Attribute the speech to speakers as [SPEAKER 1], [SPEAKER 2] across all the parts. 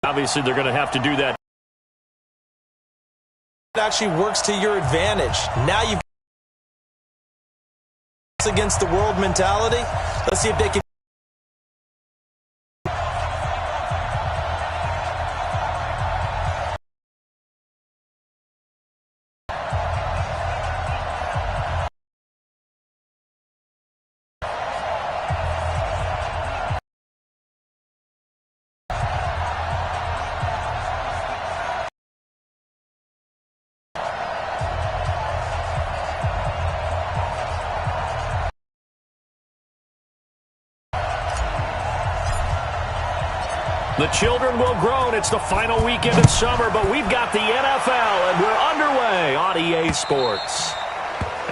[SPEAKER 1] Obviously, they're going to have to do that.
[SPEAKER 2] It actually works to your advantage. Now you've got against the world mentality. Let's see if they can.
[SPEAKER 1] The children will groan. It's the final weekend of summer, but we've got the NFL, and we're underway on EA Sports.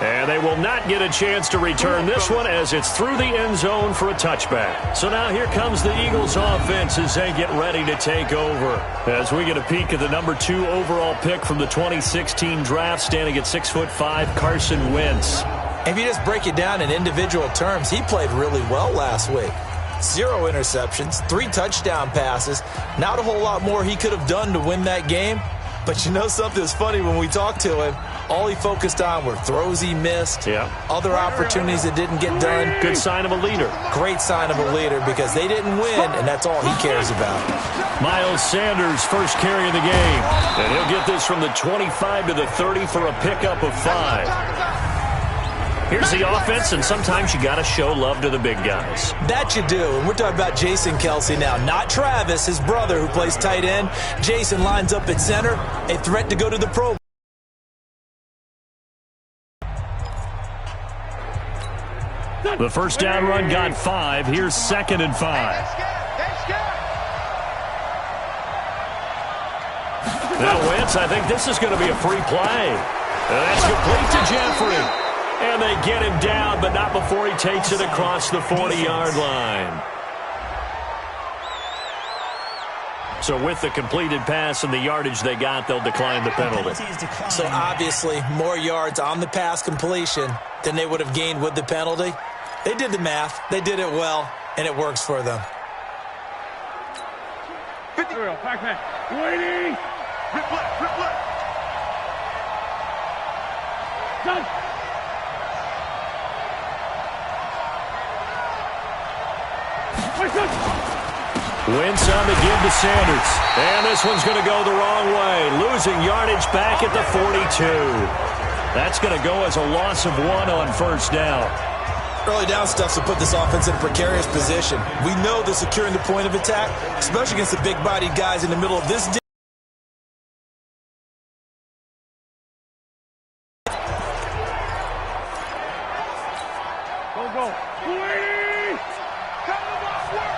[SPEAKER 1] And they will not get a chance to return this one as it's through the end zone for a touchback. So now here comes the Eagles offense as they get ready to take over. As we get a peek at the number 2 overall pick from the 2016 draft, standing at 6'5", Carson Wentz.
[SPEAKER 2] If you just break it down in individual terms, he played really well last week. 0 interceptions, 3 touchdown passes. Not a whole lot more he could have done to win that game. But you know something's funny, when we talked to him, all he focused on were throws he missed, other opportunities that didn't get done.
[SPEAKER 1] Good sign of a leader.
[SPEAKER 2] Great sign of a leader because they didn't win, and that's all he cares about.
[SPEAKER 1] Miles Sanders, first carry of the game. And he'll get this from the 25 to the 30 for a pickup of 5. Here's the offense, and sometimes you got to show love to the big guys.
[SPEAKER 2] That you do, and we're talking about Jason Kelce now, not Travis, his brother, who plays tight end. Jason lines up at center, a threat to go to the Pro.
[SPEAKER 1] The first down run got 5. Here's 2nd and 5. Now Wentz, I think this is going to be a free play. That's complete to Jeffrey. And they get him down, but not before he takes it across the 40-yard line. So with the completed pass and the yardage they got, they'll decline the penalty.
[SPEAKER 2] So obviously more yards on the pass completion than they would have gained with the penalty. They did the math. They did it well, and it works for them.
[SPEAKER 3] 50. Pac-Man. Waiting. Rip left. Done.
[SPEAKER 1] Wentz on the give to Sanders. And this one's going to go the wrong way. Losing yardage back at the 42. That's going to go as a loss of 1 on first down.
[SPEAKER 2] Early down stuff to put this offense in a precarious position. We know they're securing the point of attack, especially against the big-bodied guys in the middle of this.
[SPEAKER 3] Go. Please! Come to my work!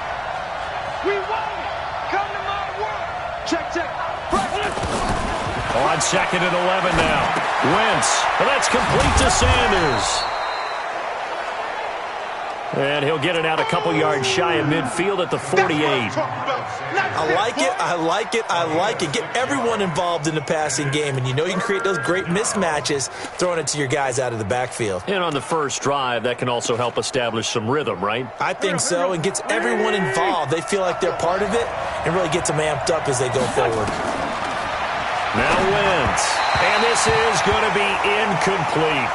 [SPEAKER 3] We want it! Come to my work! Check.
[SPEAKER 1] On 2nd and 11 now. Wentz. Well, that's complete to Sanders. And he'll get it out a couple yards shy of midfield at the 48.
[SPEAKER 2] I like it. Get everyone involved in the passing game, and you know you can create those great mismatches throwing it to your guys out of the backfield.
[SPEAKER 1] And on the first drive, that can also help establish some rhythm, right?
[SPEAKER 2] I think so, and gets everyone involved. They feel like they're part of it, and really gets them amped up as they go forward.
[SPEAKER 1] Now Wentz. And this is going to be incomplete.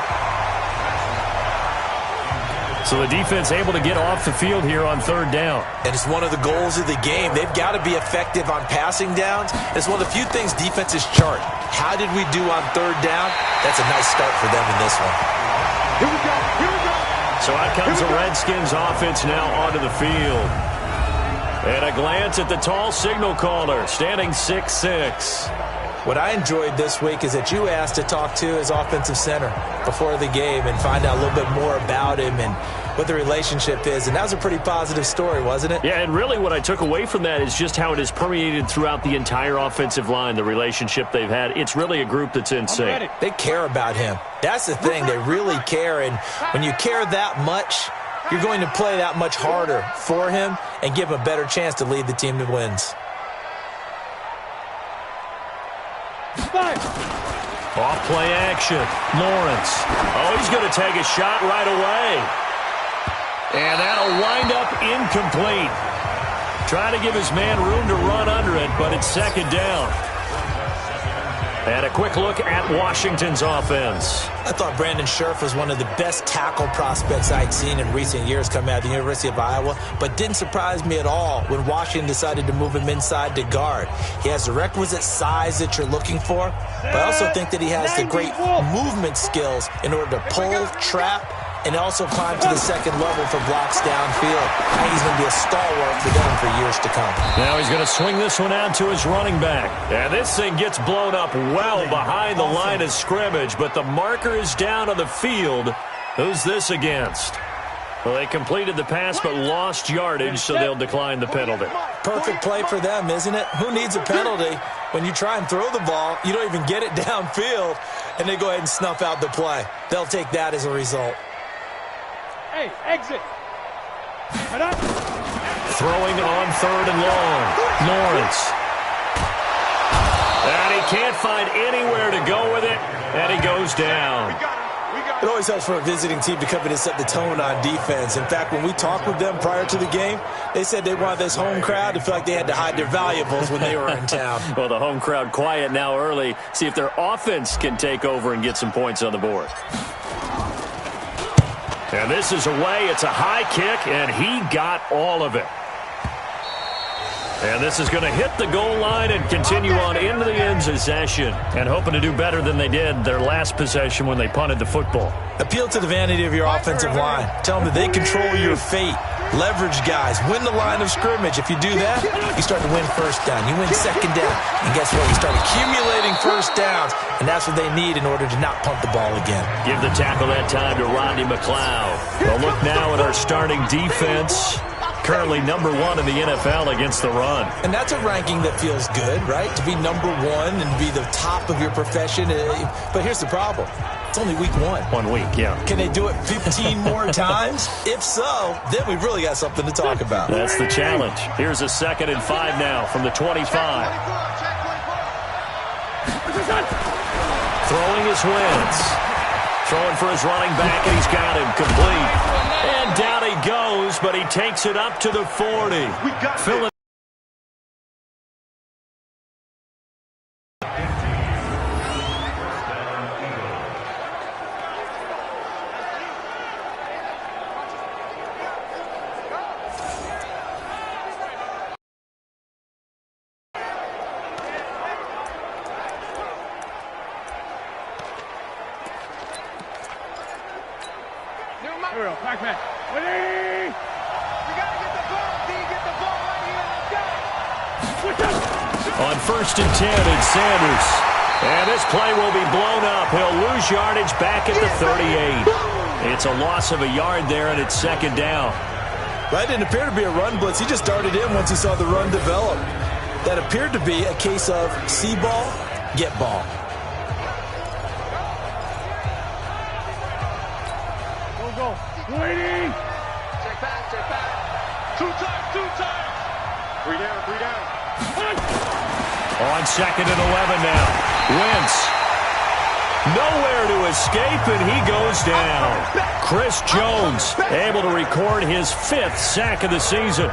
[SPEAKER 1] So the defense able to get off the field here on 3rd down.
[SPEAKER 2] And it's one of the goals of the game. They've got to be effective on passing downs. It's one of the few things defenses chart. How did we do on 3rd down? That's a nice start for them in this one.
[SPEAKER 3] Here we go.
[SPEAKER 1] So out comes the Redskins offense now onto the field. And a glance at the tall signal caller, standing 6'6".
[SPEAKER 2] What I enjoyed this week is that you asked to talk to his offensive center before the game and find out a little bit more about him and what the relationship is. And that was a pretty positive story, wasn't it?
[SPEAKER 1] Yeah, and really what I took away from that is just how it has permeated throughout the entire offensive line, the relationship they've had. It's really a group that's in sync.
[SPEAKER 2] They care about him. That's the thing. They really care. And when you care that much, you're going to play that much harder for him and give him a better chance to lead the team to wins.
[SPEAKER 1] Off play action. Lawrence. Oh, he's going to take a shot right away. And that'll wind up incomplete. Trying to give his man room to run under it, but it's second down. And a quick look at Washington's offense.
[SPEAKER 2] I thought Brandon Scherf was one of the best tackle prospects I'd seen in recent years coming out of the University of Iowa, but didn't surprise me at all when Washington decided to move him inside to guard. He has the requisite size that you're looking for, but I also think that he has the great movement skills in order to pull, trap, and also climb to the second level for blocks downfield. I think he's going to be a stalwart for them for years to come.
[SPEAKER 1] Now he's going to swing this one out to his running back. And this thing gets blown up well behind the line of scrimmage, but the marker is down on the field. Who's this against? Well, they completed the pass but lost yardage, so they'll decline the penalty.
[SPEAKER 2] Perfect play for them, isn't it? Who needs a penalty when you try and throw the ball, you don't even get it downfield, and they go ahead and snuff out the play. They'll take that as a result.
[SPEAKER 3] Hey, exit.
[SPEAKER 1] Throwing on third and long. Lawrence. And he can't find anywhere to go with it, and he goes down.
[SPEAKER 2] It always helps for a visiting team to come in and set the tone on defense. In fact, when we talked with them prior to the game, they said they wanted this home crowd to feel like they had to hide their valuables when they were in town.
[SPEAKER 1] Well, the home crowd quiet now early. See if their offense can take over and get some points on the board. And this is away. It's a high kick, and he got all of it. And this is going to hit the goal line and continue on into the end possession. And hoping to do better than they did their last possession when they punted the football.
[SPEAKER 2] Appeal to the vanity of your offensive line. Tell them that they control your fate. Leverage guys. Win the line of scrimmage. If you do that, you start to win first down. You win second down. And guess what? You start accumulating first downs. And that's what they need in order to not punt the ball again.
[SPEAKER 1] Give the tackle that time to Rodney McLeod. Well, look now at our starting defense. Currently number 1 in the NFL against the run.
[SPEAKER 2] And that's a ranking that feels good, right? To be number 1 and be the top of your profession. But here's the problem. It's only week 1.
[SPEAKER 1] 1 week, yeah.
[SPEAKER 2] Can they do it 15 more times? If so, then we've really got something to talk about.
[SPEAKER 1] That's the challenge. Here's a 2nd and 5 now from the 25. Throwing his Wentz. Throwing for his running back, and he's got him complete. And down he goes, but he takes it up to the 40. Philip. On 1st and 10, it's Sanders. And this play will be blown up. He'll lose yardage back at the 38. It's a loss of a yard there, and it's 2nd down.
[SPEAKER 2] That didn't appear to be a run blitz. He just darted in once he saw the run develop. That appeared to be a case of see ball, get ball.
[SPEAKER 3] Go. Waiting. Check back. 2 times. 3 down.
[SPEAKER 1] On 2nd and 11 now. Wentz. Nowhere to escape, and he goes down. Chris Jones able to record his 5th sack of the season.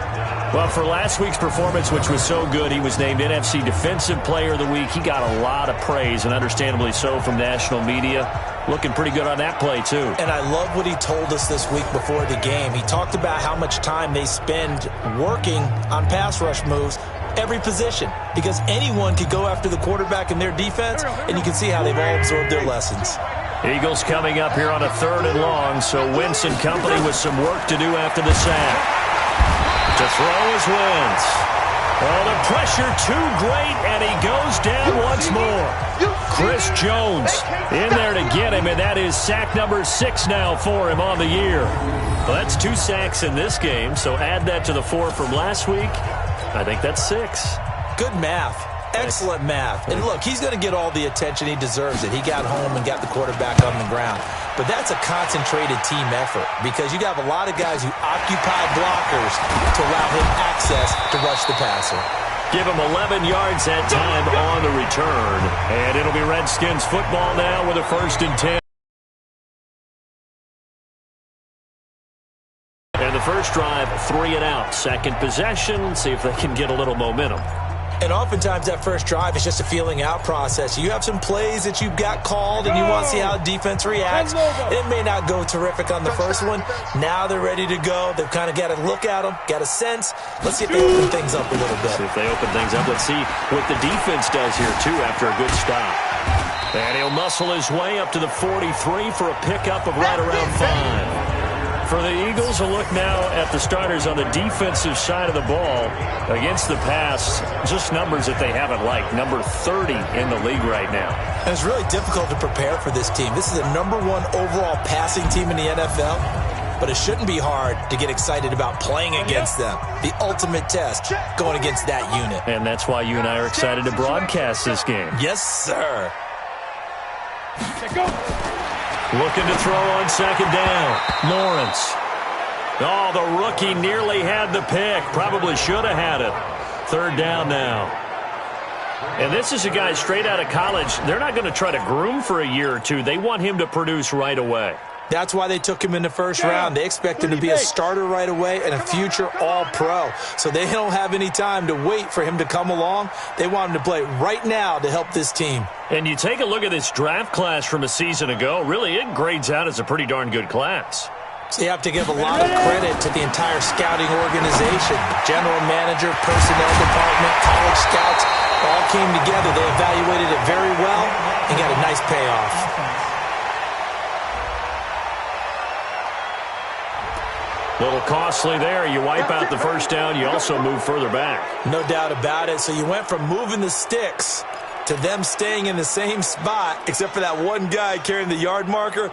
[SPEAKER 1] Well, for last week's performance, which was so good, he was named NFC Defensive Player of the Week. He got a lot of praise, and understandably so, from national media. Looking pretty good on that play, too.
[SPEAKER 2] And I love what he told us this week before the game. He talked about how much time they spend working on pass rush moves, every position, because anyone could go after the quarterback in their defense, and you can see how they've all absorbed their lessons.
[SPEAKER 1] Eagles coming up here on a 3rd and long, so Wentz and company with some work to do after the sack. To throw is Wentz. Oh, the pressure too great, and he goes down once more. Chris Jones in there to get him, and that is sack number 6 now for him on the year. Well, that's 2 sacks in this game, so add that to the 4 from last week. I think that's 6.
[SPEAKER 2] Good math. Excellent math. And look, he's going to get all the attention. He deserves it. He got home and got the quarterback on the ground. But that's a concentrated team effort because you have a lot of guys who occupy blockers to allow him access to rush the passer.
[SPEAKER 1] Give him 11 yards that time on the return. And it'll be Redskins football now with a 1st and 10. And the first drive 3 and out. Second possession, see if they can get a little momentum.
[SPEAKER 2] And oftentimes that first drive is just a feeling out process. You have some plays that you've got called and you want to see how defense reacts. It may not go terrific on the first one. Now they're ready to go. They've kind of got to look at them, got a sense. Let's see if they open things up a little bit.
[SPEAKER 1] See if they open things up. Let's see what the defense does here, too, after a good stop. And he'll muscle his way up to the 43 for a pickup of right around 5. For the Eagles, a look now at the starters on the defensive side of the ball. Against the pass, just numbers that they haven't liked. Number 30 in the league right now.
[SPEAKER 2] And it's really difficult to prepare for this team. This is the #1 overall passing team in the NFL. But it shouldn't be hard to get excited about playing against them. The ultimate test going against that unit.
[SPEAKER 1] And that's why you and I are excited to broadcast this game.
[SPEAKER 2] Yes, sir.
[SPEAKER 1] Looking to throw on second down. Lawrence. Oh, the rookie nearly had the pick. Probably should have had it. Third down now. And this is a guy straight out of college. They're not going to try to groom for a year or two. They want him to produce right away.
[SPEAKER 2] That's why they took him in the first round. They expect him to be a starter right away and a future all-pro. So they don't have any time to wait for him to come along. They want him to play right now to help this team.
[SPEAKER 1] And you take a look at this draft class from a season ago. Really, it grades out as a pretty darn good class.
[SPEAKER 2] So you have to give a lot of credit to the entire scouting organization. General manager, personnel department, college scouts all came together. They evaluated it very well and got a nice payoff.
[SPEAKER 1] Little costly there. You wipe out the first down. You also move further back.
[SPEAKER 2] No doubt about it. So you went from moving the sticks to them staying in the same spot, except for that one guy carrying the yard marker.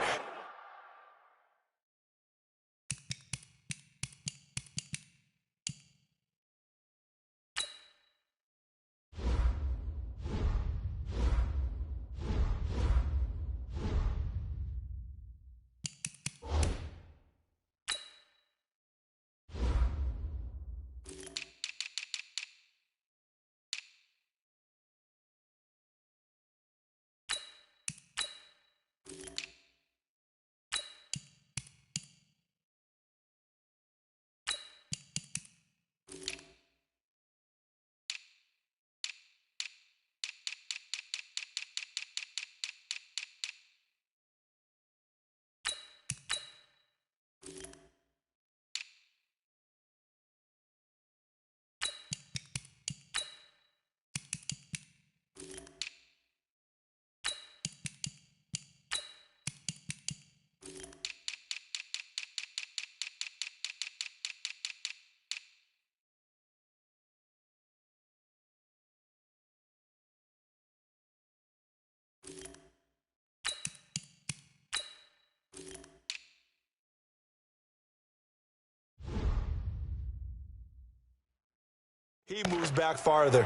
[SPEAKER 2] He moves back farther.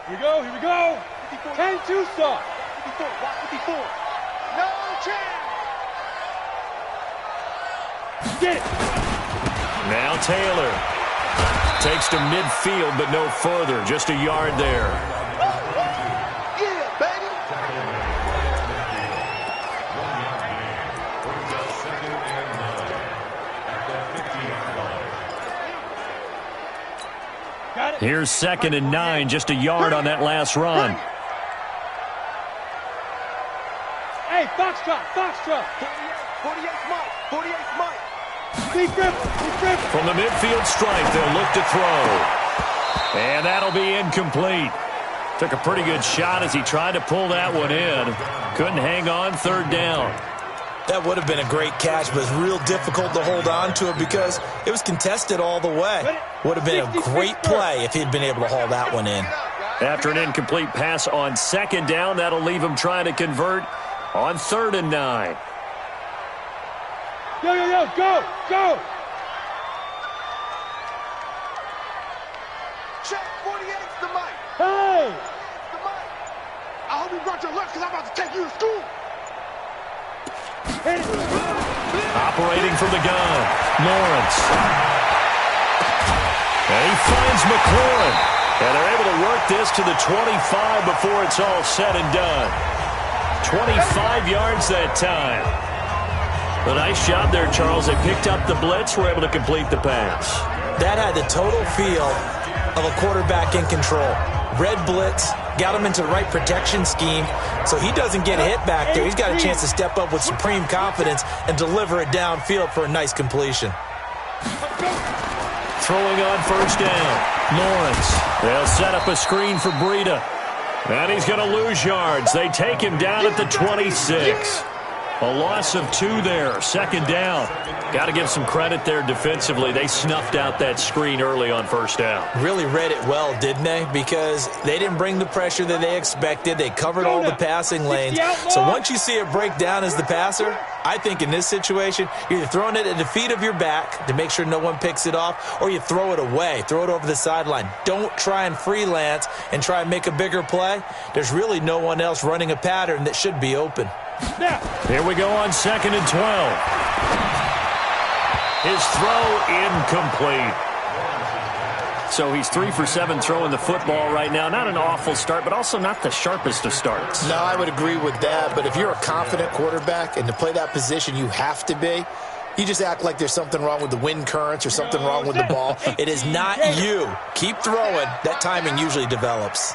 [SPEAKER 3] Here we go, here we go. 10-2 start. 54, watch 54. No chance. Get it.
[SPEAKER 1] Now Taylor takes to midfield, but no further. Just a yard there.
[SPEAKER 3] Yeah, baby. Got it.
[SPEAKER 1] Here's 2nd and 9, just a yard on that last run.
[SPEAKER 3] Hey, Foxtrot, Foxtrot. 48 Mike, 48 Mike. Deep grip.
[SPEAKER 1] From the midfield stripe, they'll look to throw. And that'll be incomplete. Took a pretty good shot as he tried to pull that one in. Couldn't hang on, 3rd down.
[SPEAKER 2] That would have been a great catch, but it's real difficult to hold on to it because it was contested all the way. Would have been a great play if he'd been able to haul that one in.
[SPEAKER 1] After an incomplete pass on 2nd down, that'll leave him trying to convert on 3rd and 9.
[SPEAKER 3] Yo, go, go. Check 48's the mic. Hey. It's the mic. I hope you brought your lunch because I'm about to take you to school.
[SPEAKER 1] Operating from the gun, Lawrence. And he finds McLaurin. And they're able to work this to the 25 before it's all said and done. 25 yards that time. A nice job there, Charles. They picked up the blitz, were able to complete the pass.
[SPEAKER 2] That had the total feel of a quarterback in control. Red blitz, got him into the right protection scheme, so he doesn't get hit back there. He's got a chance to step up with supreme confidence and deliver it downfield for a nice completion.
[SPEAKER 1] Throwing on first down. Lawrence. They'll set up a screen for Breida. And he's going to lose yards. They take him down at the 26. A loss of 2 there. Second down. Got to give some credit there defensively. They snuffed out that screen early on first down.
[SPEAKER 2] Really read it well, didn't they? Because they didn't bring the pressure that they expected. They covered all the passing lanes. So once you see it break down as the passer, I think in this situation, you're either throwing it at the feet of your back to make sure no one picks it off, or you throw it away, throw it over the sideline. Don't try and freelance and try and make a bigger play. There's really no one else running a pattern that should be open.
[SPEAKER 1] Here we go on 2nd and 12. His throw incomplete. So he's 3 for 7 throwing the football right now. Not an awful start, but also not the sharpest of starts.
[SPEAKER 4] No, I would agree with that. But if you're a confident quarterback and to play that position you have to be, you just act like there's something wrong with the wind currents or something wrong with the ball.
[SPEAKER 2] It is not you. Keep throwing. That timing usually develops.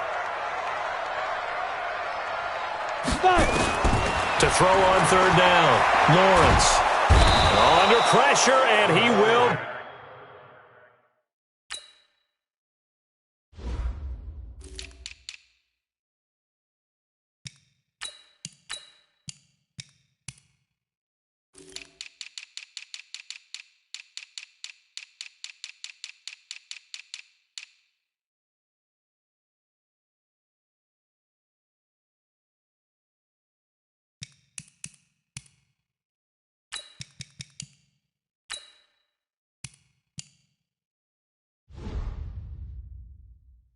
[SPEAKER 1] To throw on 3rd down. Lawrence. Under pressure, and he will.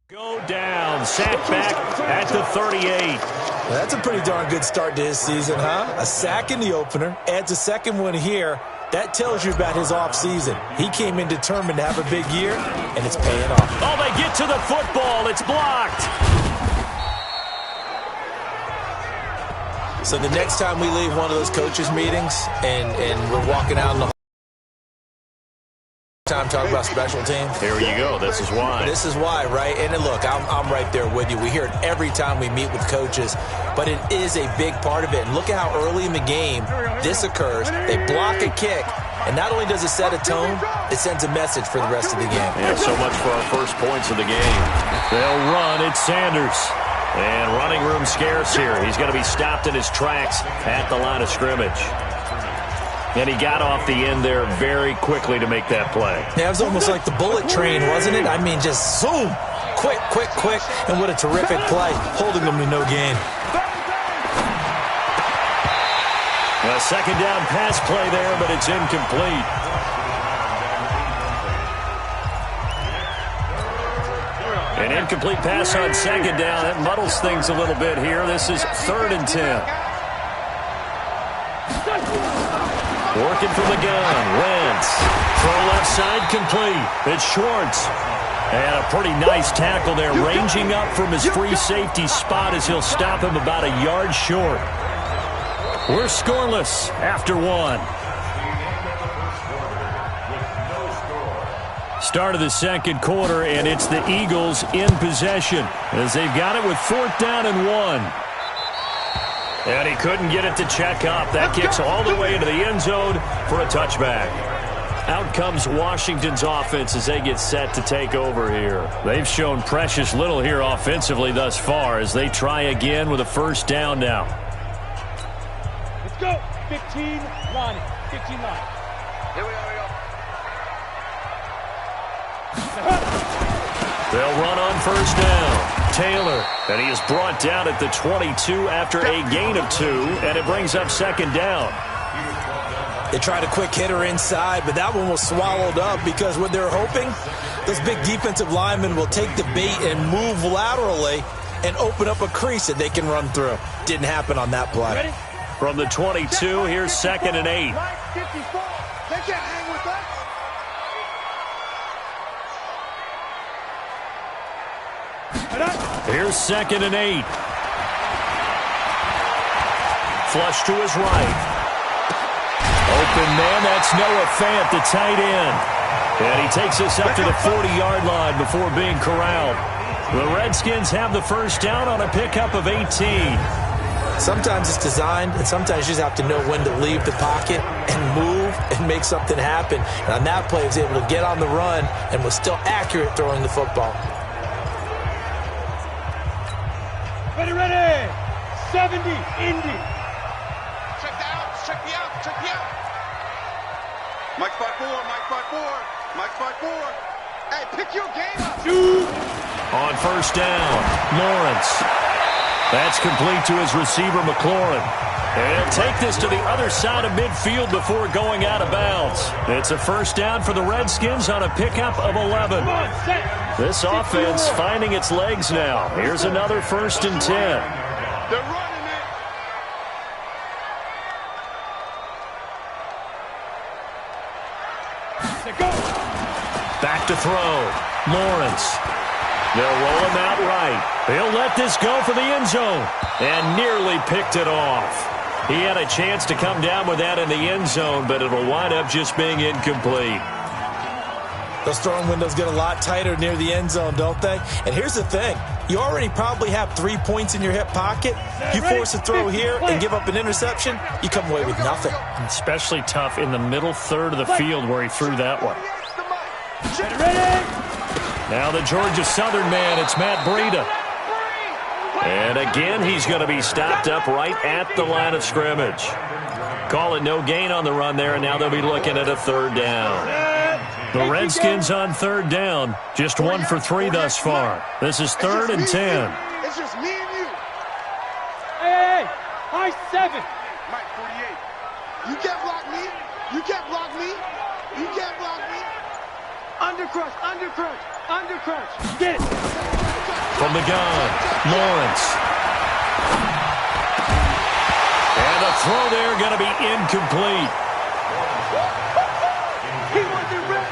[SPEAKER 1] Go down, sack back at the 38.
[SPEAKER 2] Well, that's a pretty darn good start to his season, huh? A sack in the opener, adds a second one here. That tells you about his offseason. He came in determined to have a big year, and it's paying off.
[SPEAKER 1] Oh, they get to the football. It's blocked.
[SPEAKER 2] So the next time we leave one of those coaches' meetings and we're walking out in the time talking about special teams.
[SPEAKER 1] Here you go. This is why.
[SPEAKER 2] This is why, right? And look, I'm right there with you. We hear it every time we meet with coaches, but it is a big part of it. And look at how early in the game this occurs. They block a kick, and not only does it set a tone, it sends a message for the rest of the game.
[SPEAKER 1] Yeah, so much for our first points of the game. They'll run. It's Sanders. And running room scarce here. He's going to be stopped in his tracks at the line of scrimmage. And he got off the end there very quickly to make that play.
[SPEAKER 2] Yeah, it was almost like the bullet train, wasn't it? I mean, just zoom, quick, quick, quick, and what a terrific play, holding them to no gain.
[SPEAKER 1] A second down pass play there, but it's incomplete. An incomplete pass on second down. That muddles things a little bit here. This is 3rd and 10. Working from the gun. Wentz. Throw left side complete. It's Schwartz. And a pretty nice tackle there. Ranging up from his free safety spot as he'll stop him about a yard short. We're scoreless after 1. Start of the second quarter, and it's the Eagles in possession as they've got it with 4th down and 1. And he couldn't get it to check up. That kicks all the way into the end zone for a touchback. Out comes Washington's offense as they get set to take over here. They've shown precious little here offensively thus far as they try again with a first down now.
[SPEAKER 3] Let's go. 15 line. 15 line. Here we go.
[SPEAKER 1] They'll run on first down. Taylor, and he is brought down at the 22 after a gain of 2, and it brings up second down.
[SPEAKER 2] They tried a quick hitter inside, but that one was swallowed up because what they're hoping, those big defensive linemen will take the bait and move laterally and open up a crease that they can run through. Didn't happen on that play.
[SPEAKER 3] Ready?
[SPEAKER 1] From the 22, here's 2nd and 8.
[SPEAKER 3] Line 54. They can't hang with us.
[SPEAKER 1] Here's 2nd and 8. Flush to his right. Open man, that's Noah Fant, the tight end. And he takes us up to the 40-yard line before being corralled. The Redskins have the first down on a pickup of 18.
[SPEAKER 2] Sometimes it's designed, and sometimes you just have to know when to leave the pocket and move and make something happen. And on that play, he was able to get on the run and was still accurate throwing the football.
[SPEAKER 3] Ready. 70, Indy.
[SPEAKER 5] Check the out. Mike spot 4. Hey, pick your game up.
[SPEAKER 1] On first down, Lawrence. That's complete to his receiver, McLaurin. And he'll take this to the other side of midfield before going out of bounds. It's a first down for the Redskins on a pickup of 11. This offense finding its legs now. Here's another 1st and 10.
[SPEAKER 5] They're running it.
[SPEAKER 1] Back to throw. Lawrence. They'll roll him out right. He'll let this go for the end zone. And nearly picked it off. He had a chance to come down with that in the end zone, but it'll wind up just being incomplete.
[SPEAKER 2] Those throwing windows get a lot tighter near the end zone, don't they? And here's the thing. You already probably have 3 points in your hip pocket. You force a throw here and give up an interception, you come away with nothing.
[SPEAKER 1] Especially tough in the middle third of the field where he threw that one. Now the Georgia Southern man, it's Matt Breida. And again, he's going to be stopped up right at the line of scrimmage. Call it no gain on the run there, and now they'll be looking at a 3rd down. The Redskins on 3rd down, just 1 for 3 thus far. This is 3rd and 10.
[SPEAKER 5] It's just me and you.
[SPEAKER 3] Hey, high 7.
[SPEAKER 5] Mike 48. You can't block me. You can't block me.
[SPEAKER 3] Undercrush. Get it.
[SPEAKER 1] From the gun, Lawrence. And the throw there going to be incomplete.
[SPEAKER 3] He wasn't ready.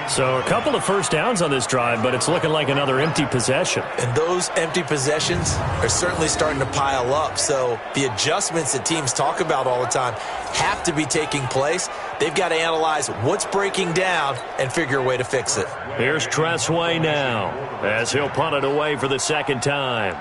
[SPEAKER 1] So a couple of first downs on this drive, but it's looking like another empty possession.
[SPEAKER 2] And those empty possessions are certainly starting to pile up. So the adjustments that teams talk about all the time have to be taking place. They've got to analyze what's breaking down and figure a way to fix it.
[SPEAKER 1] Here's Tressway now as he'll punt it away for the 2nd time.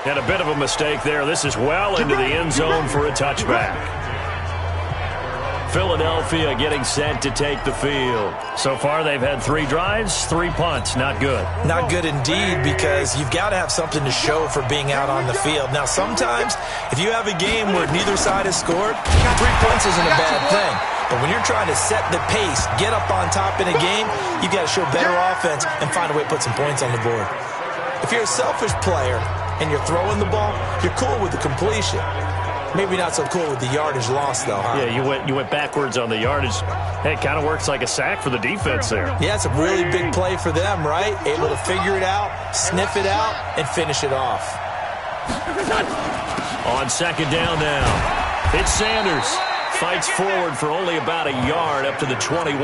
[SPEAKER 1] And a bit of a mistake there. This is well into the end zone for a touchback. Philadelphia getting set to take the field. So far, they've had 3 drives, 3 punts. Not good.
[SPEAKER 2] Not good indeed, because you've got to have something to show for being out on the field. Now, sometimes, if you have a game where neither side has scored, 3 punts isn't a bad thing. But when you're trying to set the pace, get up on top in a game, you've got to show better offense and find a way to put some points on the board. If you're a selfish player and you're throwing the ball, you're cool with the completion. Maybe not so cool with the yardage loss, though, huh?
[SPEAKER 1] Yeah, you went backwards on the yardage. Hey, it kind of works like a sack for the defense there.
[SPEAKER 2] Yeah, it's a really big play for them, right? Able to figure it out, sniff it out, and finish it off.
[SPEAKER 1] On 2nd down now, it's Sanders. Fights forward for only about a yard up to the 21.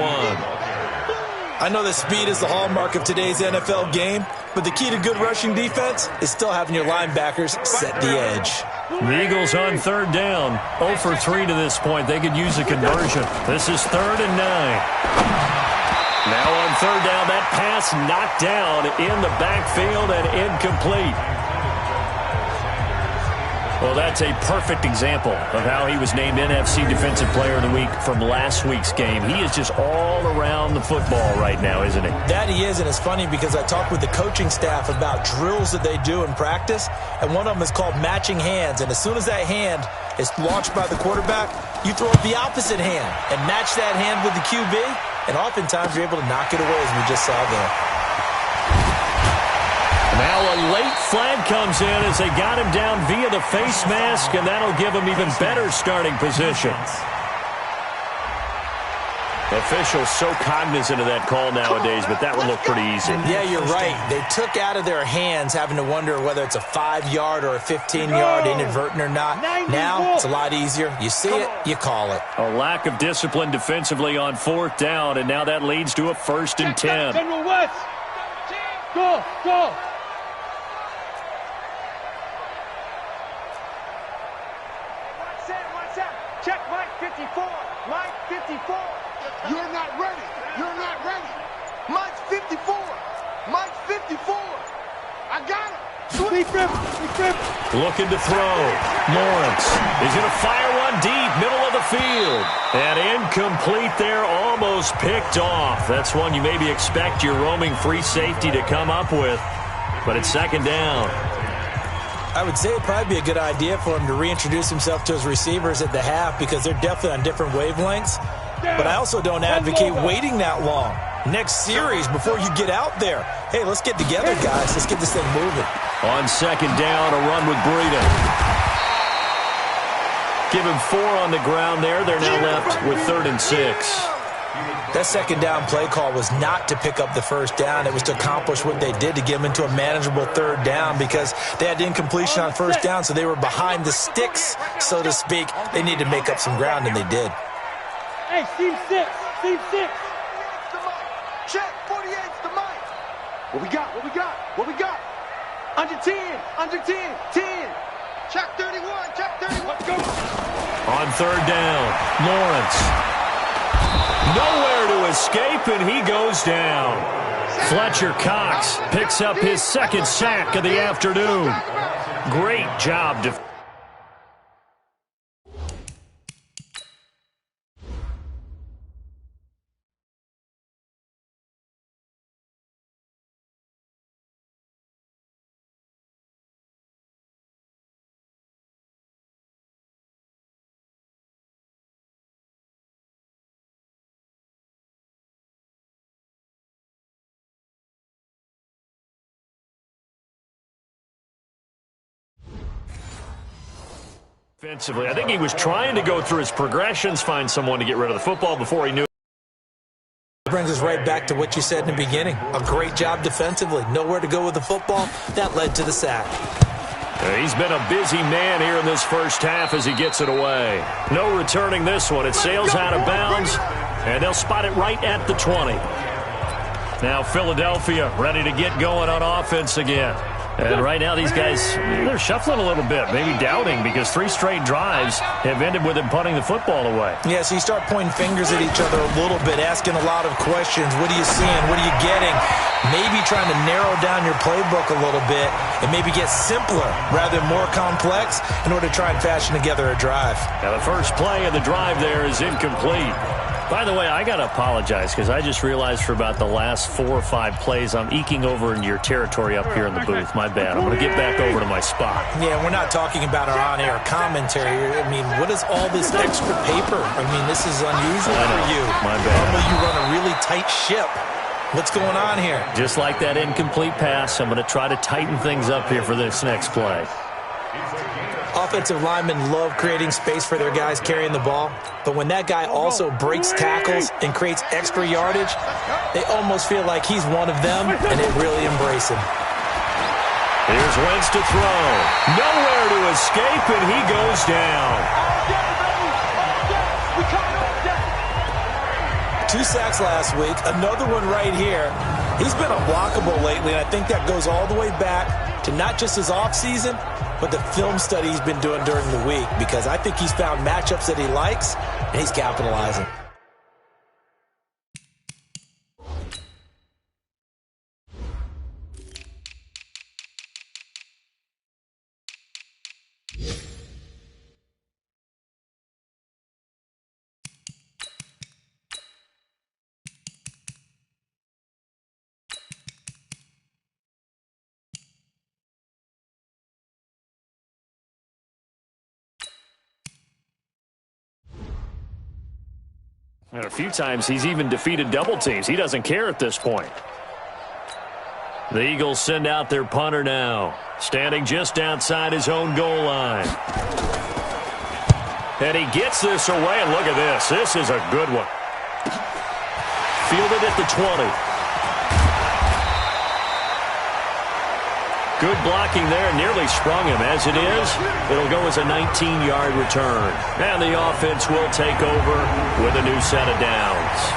[SPEAKER 2] I know that speed is the hallmark of today's NFL game, but the key to good rushing defense is still having your linebackers set the edge.
[SPEAKER 1] The Eagles on 3rd down. 0 for 3 to this point. They could use a conversion. This is 3rd and 9. Now on 3rd down, that pass knocked down in the backfield and incomplete. Well, that's a perfect example of how he was named NFC Defensive Player of the Week from last week's game. He is just all around the football right now, isn't he?
[SPEAKER 2] That he is, and it's funny because I talked with the coaching staff about drills that they do in practice, and one of them is called matching hands. And as soon as that hand is launched by the quarterback, you throw up the opposite hand and match that hand with the QB, and oftentimes you're able to knock it away, as we just saw there.
[SPEAKER 1] Now a late flag comes in as they got him down via the face mask, and that'll give him even better starting position. Officials so cognizant of that call nowadays, but that one looked pretty easy.
[SPEAKER 2] Yeah, you're right. They took out of their hands having to wonder whether it's a 5-yard or a 15-yard inadvertent or not. Now, it's a lot easier. You see it, you call it.
[SPEAKER 1] A lack of discipline defensively on 4th down, and now that leads to a 1st and 10.
[SPEAKER 3] General West. Go, go. Watch out. Check Mike 54. Mike 54.
[SPEAKER 5] You're not ready. You're not ready.
[SPEAKER 3] Mike's 54. Mike's 54.
[SPEAKER 5] I got him.
[SPEAKER 1] Looking to throw. Lawrence is going to fire one deep, middle of the field. And incomplete there, almost picked off. That's one you maybe expect your roaming free safety to come up with. But it's 2nd down.
[SPEAKER 2] I would say it'd probably be a good idea for him to reintroduce himself to his receivers at the half because they're definitely on different wavelengths. But I also don't advocate waiting that long. Next series before you get out there. Hey, let's get together, guys. Let's get this thing moving.
[SPEAKER 1] On 2nd down, a run with Breida. Give him 4 on the ground there. They're now left with 3rd and 6.
[SPEAKER 2] That 2nd down play call was not to pick up the 1st down. It was to accomplish what they did to get them into a manageable 3rd down because they had incompletion on 1st down, so they were behind the sticks, so to speak. They needed to make up some ground, and they did.
[SPEAKER 3] Hey, Steve 6. Steve 6.
[SPEAKER 5] Check 48's the mic.
[SPEAKER 3] What we got? What we got? What we got? Under 10. Under 10. 10.
[SPEAKER 5] Check 31. Check 31.
[SPEAKER 3] Let's go.
[SPEAKER 1] On 3rd down, Lawrence. Nowhere to escape, and he goes down. Fletcher Cox picks up his 2nd sack of the afternoon. Great job. Defensively, I think he was trying to go through his progressions, find someone to get rid of the football before he knew.
[SPEAKER 2] Brings us right back to what you said in the beginning. A great job defensively. Nowhere to go with the football. That led to the sack.
[SPEAKER 1] He's been a busy man here in this 1st half as he gets it away. No returning this one. It sails out of bounds, and they'll spot it right at the 20. Now Philadelphia ready to get going on offense again. And right now these guys, they're shuffling a little bit, maybe doubting, because 3 straight drives have ended with them punting the football away.
[SPEAKER 2] Yeah, so you start pointing fingers at each other a little bit, asking a lot of questions. What are you seeing? What are you getting? Maybe trying to narrow down your playbook a little bit and maybe get simpler rather than more complex in order to try and fashion together a drive.
[SPEAKER 1] Now the first play of the drive there is incomplete. By the way, I got to apologize because I just realized for about the last 4 or 5 plays I'm eking over into your territory up here in the booth. My bad. I'm going to get back over to my spot.
[SPEAKER 2] Yeah, we're not talking about our on-air commentary. I mean, what is all this extra paper? I mean, this is unusual for you.
[SPEAKER 1] My bad.
[SPEAKER 2] Normally you run a really tight ship. What's going on here?
[SPEAKER 1] Just like that incomplete pass, I'm going to try to tighten things up here for this next play.
[SPEAKER 2] Offensive linemen love creating space for their guys carrying the ball, but when that guy also breaks tackles and creates extra yardage, they almost feel like he's one of them, and they really embrace him.
[SPEAKER 1] Here's Wentz to throw. Nowhere to escape, and he goes down.
[SPEAKER 2] 2 sacks last week, another one right here. He's been unblockable lately, and I think that goes all the way back to not just his offseason, but the film study he's been doing during the week, because I think he's found matchups that he likes, and he's capitalizing.
[SPEAKER 1] And a few times he's even defeated double teams. He doesn't care at this point. The Eagles send out their punter now, standing just outside his own goal line. And he gets this away, and look at this. This is a good one. Fielded at the 20. Good blocking there. Nearly sprung him. As it is, it'll go as a 19-yard return. And the offense will take over with a new set of downs.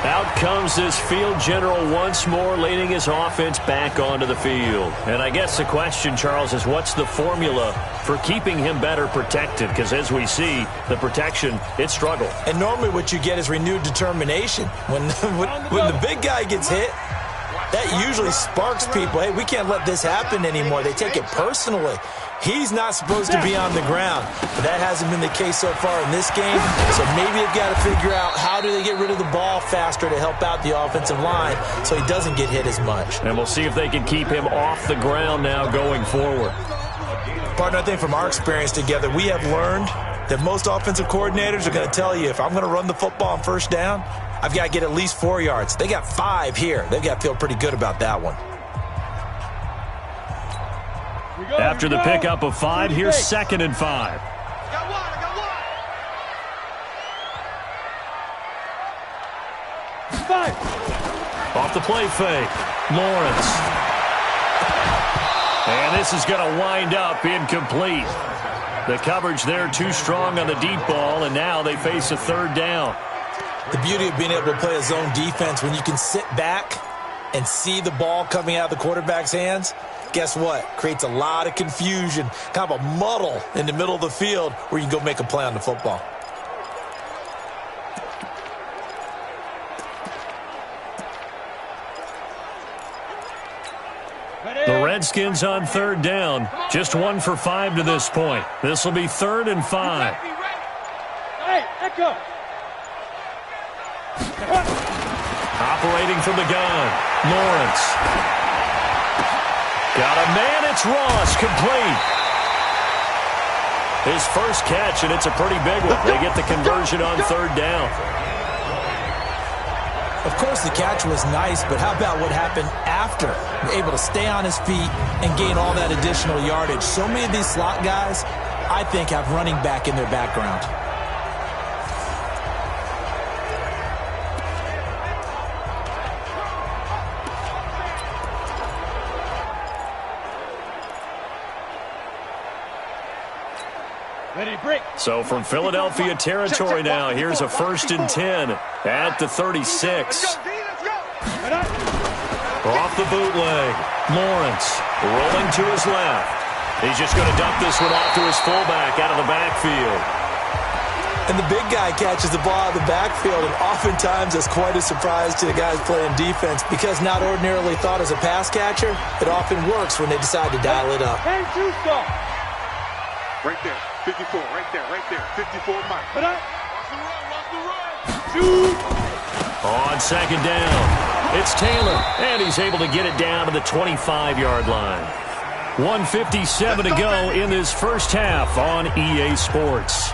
[SPEAKER 1] Out comes this field general once more, leading his offense back onto the field. And I guess the question, Charles, is what's the formula for keeping him better protected? Because as we see, the protection, it struggled.
[SPEAKER 2] And normally what you get is renewed determination. When the big guy gets hit, that usually sparks people. Hey, we can't let this happen anymore. They take it personally. He's not supposed to be on the ground. But that hasn't been the case so far in this game. So maybe they've got to figure out how do they get rid of the ball faster to help out the offensive line so he doesn't get hit as much.
[SPEAKER 1] And we'll see if they can keep him off the ground now going forward.
[SPEAKER 2] Partner, I think from our experience together, we have learned that most offensive coordinators are going to tell you, if I'm going to run the football on first down, I've got to get at least 4 yards. They got 5 here. They've got to feel pretty good about that one.
[SPEAKER 1] After the pickup of 5, here's 2nd and 5.
[SPEAKER 5] I got one.
[SPEAKER 3] 5.
[SPEAKER 1] Off the play fake, Lawrence. And this is going to wind up incomplete. The coverage there too strong on the deep ball, and now they face a 3rd down.
[SPEAKER 2] The beauty of being able to play a zone defense when you can sit back and see the ball coming out of the quarterback's hands, guess what? Creates a lot of confusion, kind of a muddle in the middle of the field where you can go make a play on the football.
[SPEAKER 1] The Redskins on 3rd down. Just 1 for 5 to this point. This will be 3rd and 5.
[SPEAKER 3] Hey, Echo.
[SPEAKER 1] Operating from the gun, Lawrence. Got a man, it's Ross, complete. His first catch, and it's a pretty big one. They get the conversion on 3rd down.
[SPEAKER 2] Of course, the catch was nice, but how about what happened after? Able to stay on his feet and gain all that additional yardage. So many of these slot guys, I think, have running back in their background.
[SPEAKER 1] So from Philadelphia territory now, here's a 1st and 10 at the 36. Off the bootleg, Lawrence rolling to his left. He's just going to dump this one off to his fullback out of the backfield.
[SPEAKER 2] And the big guy catches the ball out of the backfield, and oftentimes it's quite a surprise to the guys playing defense because not ordinarily thought as a pass catcher, it often works when they decide to dial it up.
[SPEAKER 5] Right there, 54, right there, 54 Mike. Watch the run.
[SPEAKER 1] On 2nd down, it's Taylor, and he's able to get it down to the 25-yard line. 1:57 to go in this first half on EA Sports.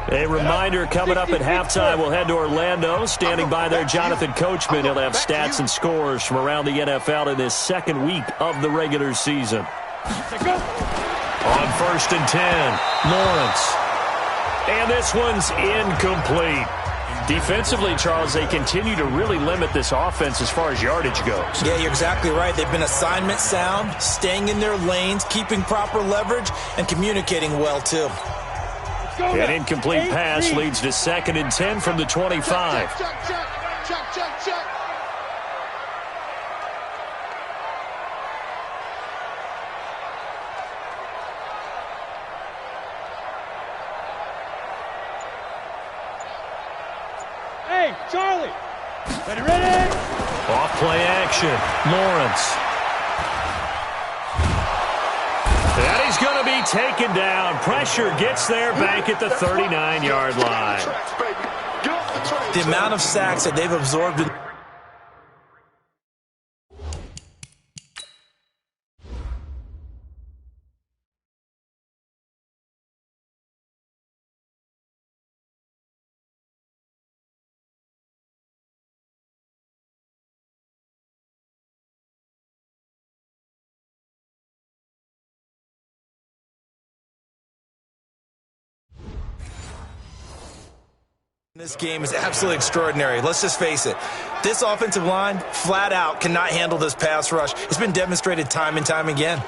[SPEAKER 1] A reminder coming up at halftime, we'll head to Orlando. Standing by there, Jonathan Coachman. He'll have stats and scores from around the NFL in this 2nd week of the regular season. On 1st and 10, Lawrence. And this one's incomplete. Defensively, Charles, they continue to really limit this offense as far as yardage goes.
[SPEAKER 2] Yeah, you're exactly right. They've been assignment sound, staying in their lanes, keeping proper leverage, and communicating well, too.
[SPEAKER 1] An incomplete pass leads to 2nd and 10 from the 25.
[SPEAKER 5] Check.
[SPEAKER 3] Hey, Charlie. Ready?
[SPEAKER 1] Off play action, Lawrence. And he's going to be taken down. Pressure gets there back at the 39-yard line.
[SPEAKER 2] The amount of sacks that they've absorbed in This game is absolutely extraordinary. Let's just face it. This offensive line, flat out, cannot handle this pass rush. It's been demonstrated time and time again.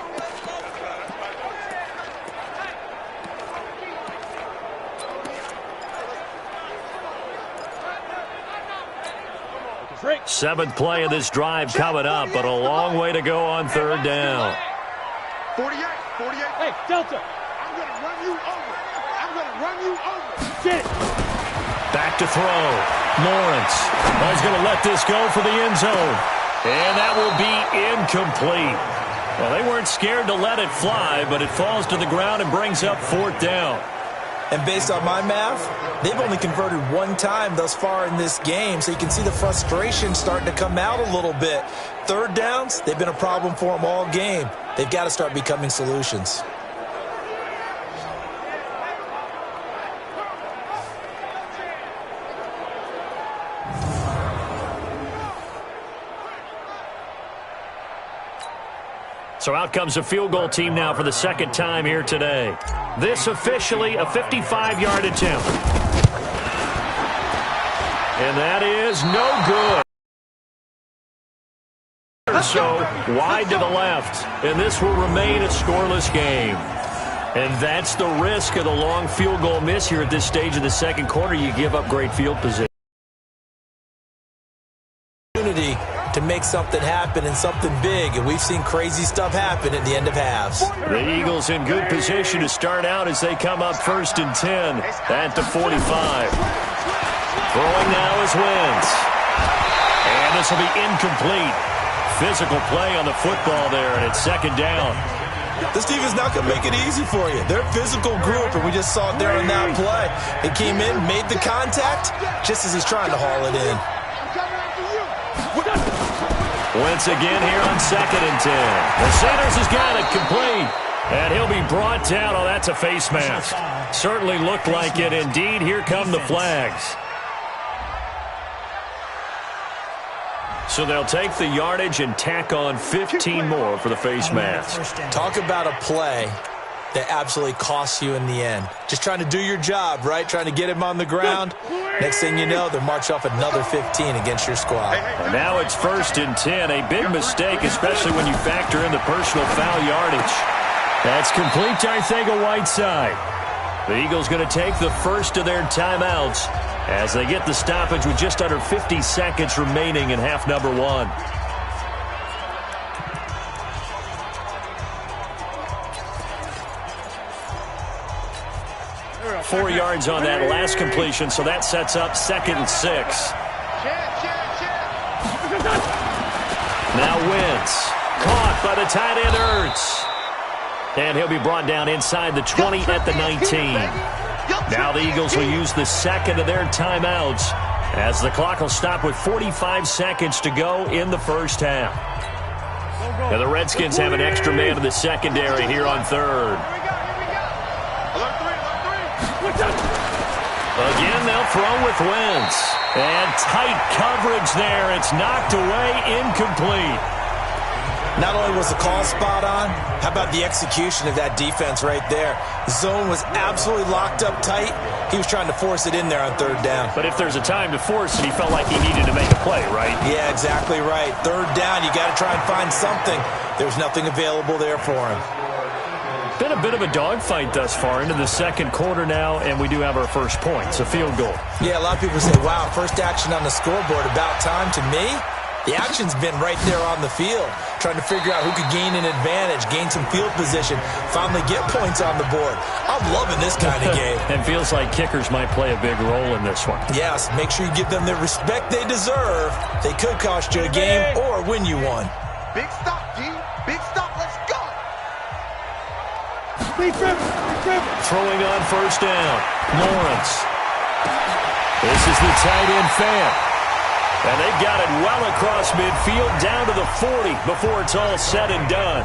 [SPEAKER 1] Seventh play of this drive coming up, but a long way to go on third down.
[SPEAKER 5] 48.
[SPEAKER 3] Hey, Delta, I'm going to run you over. I'm going to run you over. Get it.
[SPEAKER 1] Back to throw. Lawrence. Oh, he's going to let this go for the end zone. And that will be incomplete. Well, they weren't scared to let it fly, but it falls to the ground and brings up fourth down.
[SPEAKER 2] And based on my math, they've only converted one time thus far in this game, so you can see the frustration starting to come out a little bit. Third downs, they've been a problem for them all game. They've got to start becoming solutions.
[SPEAKER 1] So out comes a field goal team now for the second time here today. This officially a 55-yard attempt. And that is no good. So wide to the left. And this will remain a scoreless game. And that's the risk of the long field goal miss here at this stage of the second quarter. You give up great field position.
[SPEAKER 2] To make something happen and something big, and we've seen crazy stuff happen at the end of halves.
[SPEAKER 1] The Eagles in good position to start out as they come up 1st and 10 at the 45. Throwing now is Wentz. And this will be incomplete. Physical play on the football there, and it's second down.
[SPEAKER 2] This team is not going to make it easy for you. They're a physical group, and we just saw it there on that play. It came in, made the contact, just as he's trying to haul it in.
[SPEAKER 1] Wentz again here on 2nd and 10. The Sanders has got it complete. And he'll be brought down. Oh, that's a face mask. Certainly looked like it. Indeed, here come the flags. So they'll take the yardage and tack on 15 more for the face mask.
[SPEAKER 2] Talk about a play that absolutely costs you in the end. Just trying to do your job, right? Trying to get him on the ground. Next thing you know, they're march off another 15 against your squad.
[SPEAKER 1] And now it's 1st and 10. A big mistake, especially when you factor in the personal foul yardage. That's complete to Arcega-Whiteside. The Eagles going to take the first of their timeouts as they get the stoppage with just under 50 seconds remaining in half number one. 4 yards on that last completion, so that sets up 2nd and 6. Now Wentz, caught by the tight end Ertz. And he'll be brought down inside the 20 at the 19. Now the Eagles will use the second of their timeouts as the clock will stop with 45 seconds to go in the first half. Now the Redskins have an extra man in the secondary here on third. Again, they'll throw with Wentz. And tight coverage there. It's knocked away, incomplete.
[SPEAKER 2] Not only was the call spot on, how about the execution of that defense right there? The zone was absolutely locked up tight. He was trying to force it in there on third down.
[SPEAKER 1] But if there's a time to force it, he felt like he needed to make a play, right?
[SPEAKER 2] Yeah, exactly right. Third down, you got to try and find something. There's nothing available there for him.
[SPEAKER 1] Been a bit of a dogfight thus far into the second quarter now, and we do have our first points, a field goal.
[SPEAKER 2] Yeah, a lot of people say, wow, first action on the scoreboard, about time. To me, the action's been right there on the field, trying to figure out who could gain an advantage, gain some field position, finally get points on the board. I'm loving this kind of game.
[SPEAKER 1] And feels like kickers might play a big role in this one.
[SPEAKER 2] Yes, make sure you give them the respect they deserve. They could cost you a game or win you one.
[SPEAKER 5] Big stop, D. Big stop. Let's go.
[SPEAKER 1] Throwing on first down, Lawrence. This is the tight end fan. And they've got it well across midfield down to the 40 before it's all said and done.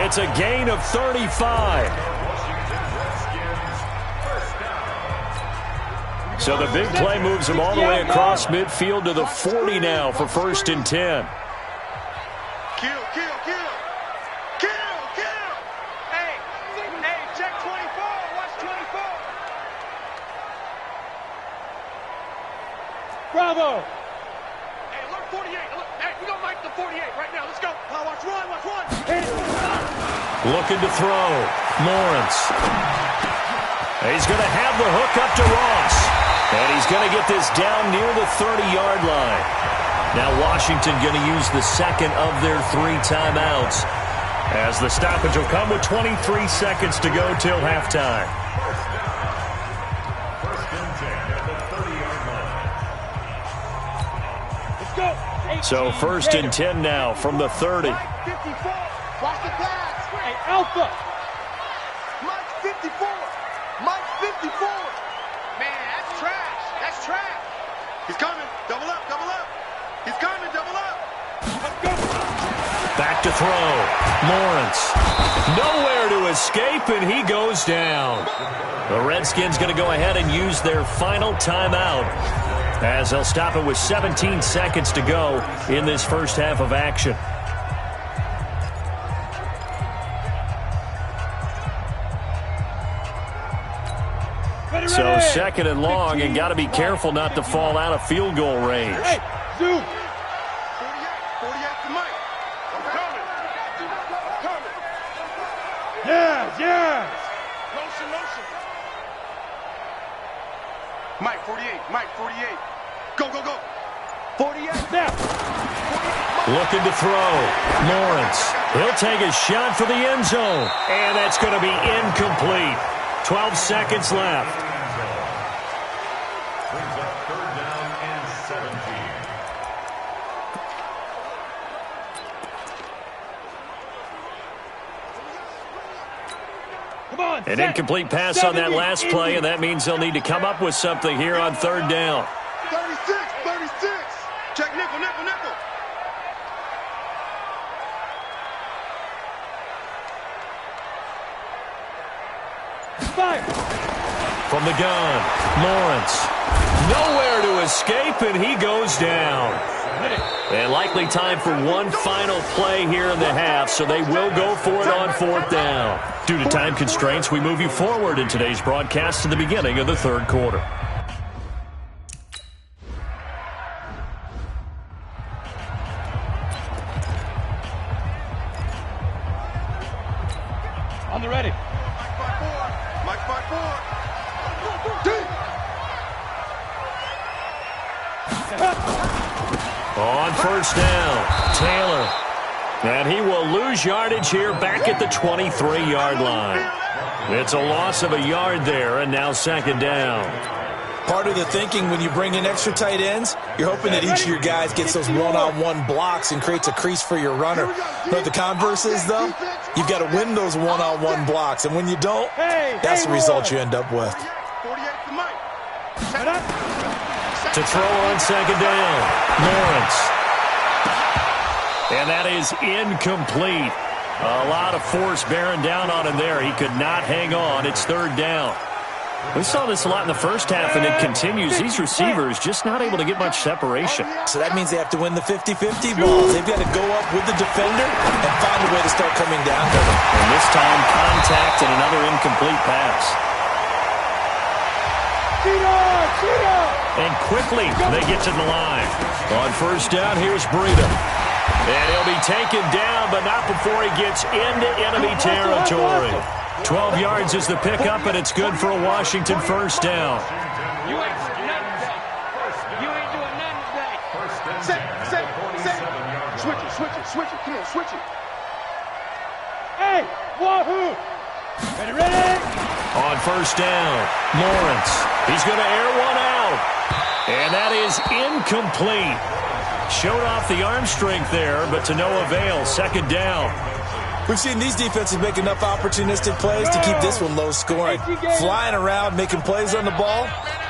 [SPEAKER 1] It's a gain of 35. So the big play moves them all the way across midfield to the 40 now for 1st and 10.
[SPEAKER 5] Kill.
[SPEAKER 3] Hey, check 24. Watch 24. Bravo. Hey, alert 48. Alert. Hey, we got Mike the 48 right now. Let's go. Watch run. Watch run.
[SPEAKER 1] Looking to throw. Lawrence. He's going to have the hook up to Ross. And he's going to get this down near the 30-yard line. Now Washington going to use the second of their 3 timeouts, as the stoppage will come with 23 seconds to go till halftime. So 1st and 10 now from the 30.
[SPEAKER 3] Mike 54. Watch the pass. Hey, Alpha. Mike 54. Mike 54. Man, that's trash. That's trash.
[SPEAKER 5] He's coming. Double up, double up. He's coming, double up.
[SPEAKER 3] Let's go.
[SPEAKER 1] Back to throw. Lawrence. Nowhere to escape, and he goes down. The Redskins going to go ahead and use their final timeout, as they'll stop it with 17 seconds to go in this first half of action. So 2nd and long, and got to be careful not to fall out of field goal range.
[SPEAKER 3] Hey, zoom.
[SPEAKER 5] 48 to Mike. Coming. Coming.
[SPEAKER 3] Yes.
[SPEAKER 5] Motion, motion. Mike 48. Mike 48. Go, go, go.
[SPEAKER 3] 48 now.
[SPEAKER 1] Looking to throw. Lawrence. He'll take a shot for the end zone. And that's going to be incomplete. 12 seconds left. An incomplete pass on that last play, and that means they'll need to come up with something here on 3rd down.
[SPEAKER 5] 36. Check nickel, nickel, nickel.
[SPEAKER 3] Fire.
[SPEAKER 1] From the gun, Lawrence. Nowhere to escape, and he goes down. And likely time for one final play here in the half, so they will go for it on 4th down. Due to time constraints, we move you forward in today's broadcast to the beginning of the 3rd quarter.
[SPEAKER 3] On the ready.
[SPEAKER 5] Mike 5-4.
[SPEAKER 1] On 1st down, Taylor. And he will lose yardage here back at the 23-yard line. It's a loss of a yard there, and now 2nd down.
[SPEAKER 2] Part of the thinking when you bring in extra tight ends, you're hoping that each of your guys gets those one-on-one blocks and creates a crease for your runner. But the converse is, though, you've got to win those one-on-one blocks. And when you don't, that's the result you end up with.
[SPEAKER 5] 48 to Mike.
[SPEAKER 1] To throw on 2nd down, Lawrence. And that is incomplete. A lot of force bearing down on him there. He could not hang on. It's 3rd down. We saw this a lot in the first half, and it continues. These receivers just not able to get much separation.
[SPEAKER 2] So that means they have to win the 50-50 balls. They've got to go up with the defender and find a way to start coming down to them.
[SPEAKER 1] And this time, contact and another incomplete pass. And quickly, they get to the line. On 1st down, here's Breida. And he'll be taken down, but not before he gets into enemy territory. 12 yards is the pickup, and it's good for a Washington 1st down.
[SPEAKER 3] You ain't doing nothing today. You ain't doing nothing today.
[SPEAKER 5] Set. Switch it. Come on, switch it.
[SPEAKER 3] Hey, wahoo! Ready?
[SPEAKER 1] On 1st down, Lawrence. He's going to air one out. And that is incomplete. Showed off the arm strength there, but to no avail. 2nd down.
[SPEAKER 2] We've seen these defenses make enough opportunistic plays to keep this one low scoring. Flying around, making plays on the ball,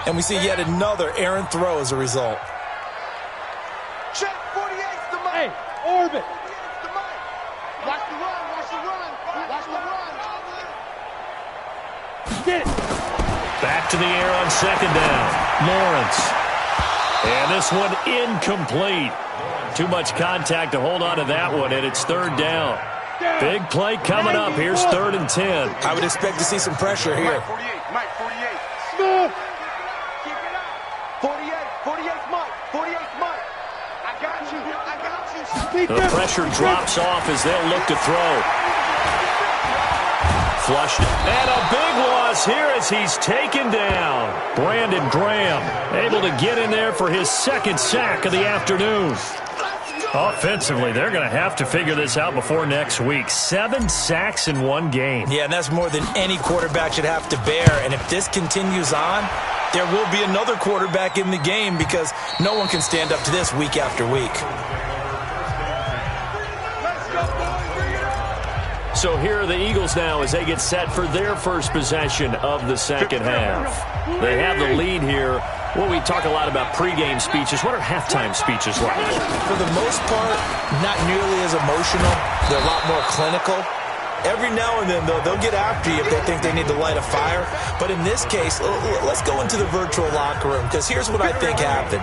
[SPEAKER 2] and we see yet another errant throw as a result.
[SPEAKER 5] Check 48's the Mike.
[SPEAKER 3] Hey, orbit.
[SPEAKER 5] The Mike. Watch the run.
[SPEAKER 3] Get it.
[SPEAKER 1] Back to the air on 2nd down. Lawrence. And this one incomplete. Too much contact to hold on to that one, and it's 3rd down. Big play coming up. Here's 3rd and 10.
[SPEAKER 2] I would expect to see some pressure here.
[SPEAKER 5] Mike 48.
[SPEAKER 3] Smooth.
[SPEAKER 5] Keep it up. 48. 48's Mike.
[SPEAKER 1] The pressure drops off as they'll look to throw. Flushed. And a big loss here as he's taken down. Brandon Graham able to get in there for his second sack of the afternoon. Offensively, they're going to have to figure this out before next week. 7 sacks in one game.
[SPEAKER 2] Yeah, and that's more than any quarterback should have to bear. And if this continues on, there will be another quarterback in the game because no one can stand up to this week after week.
[SPEAKER 1] So here are the Eagles now as they get set for their first possession of the second half. They have the lead here. Well, we talk a lot about pregame speeches. What are halftime speeches like?
[SPEAKER 2] For the most part, not nearly as emotional. They're a lot more clinical. Every now and then, though, they'll get after you if they think they need to light a fire. But in this case, let's go into the virtual locker room because here's what I think happened.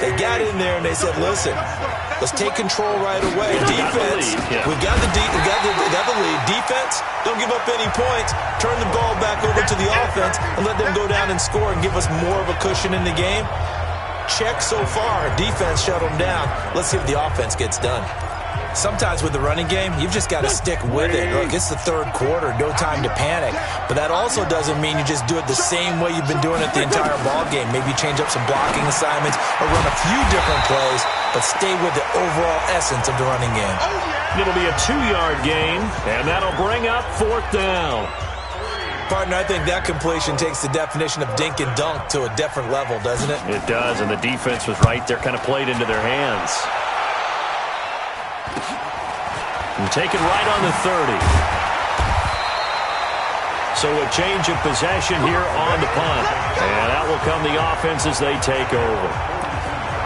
[SPEAKER 2] They got in there and they said, listen, let's take control right away. Defense, we got the lead. Defense, don't give up any points. Turn the ball back over to the offense and let them go down and score and give us more of a cushion in the game. Check so far. Defense shut them down. Let's see if the offense gets done. Sometimes with the running game, you've just got to stick with it. Look, it's the third quarter, no time to panic. But that also doesn't mean you just do it the same way you've been doing it the entire ball game. Maybe change up some blocking assignments or run a few different plays, but stay with the overall essence of the running game.
[SPEAKER 1] It'll be a 2-yard gain, and that'll bring up 4th down.
[SPEAKER 2] Partner, I think that completion takes the definition of dink and dunk to a different level, doesn't it?
[SPEAKER 1] It does, and the defense was right there, kind of played into their hands. And taken right on the 30. So a change of possession here on the punt. And out will come the offense as they take over.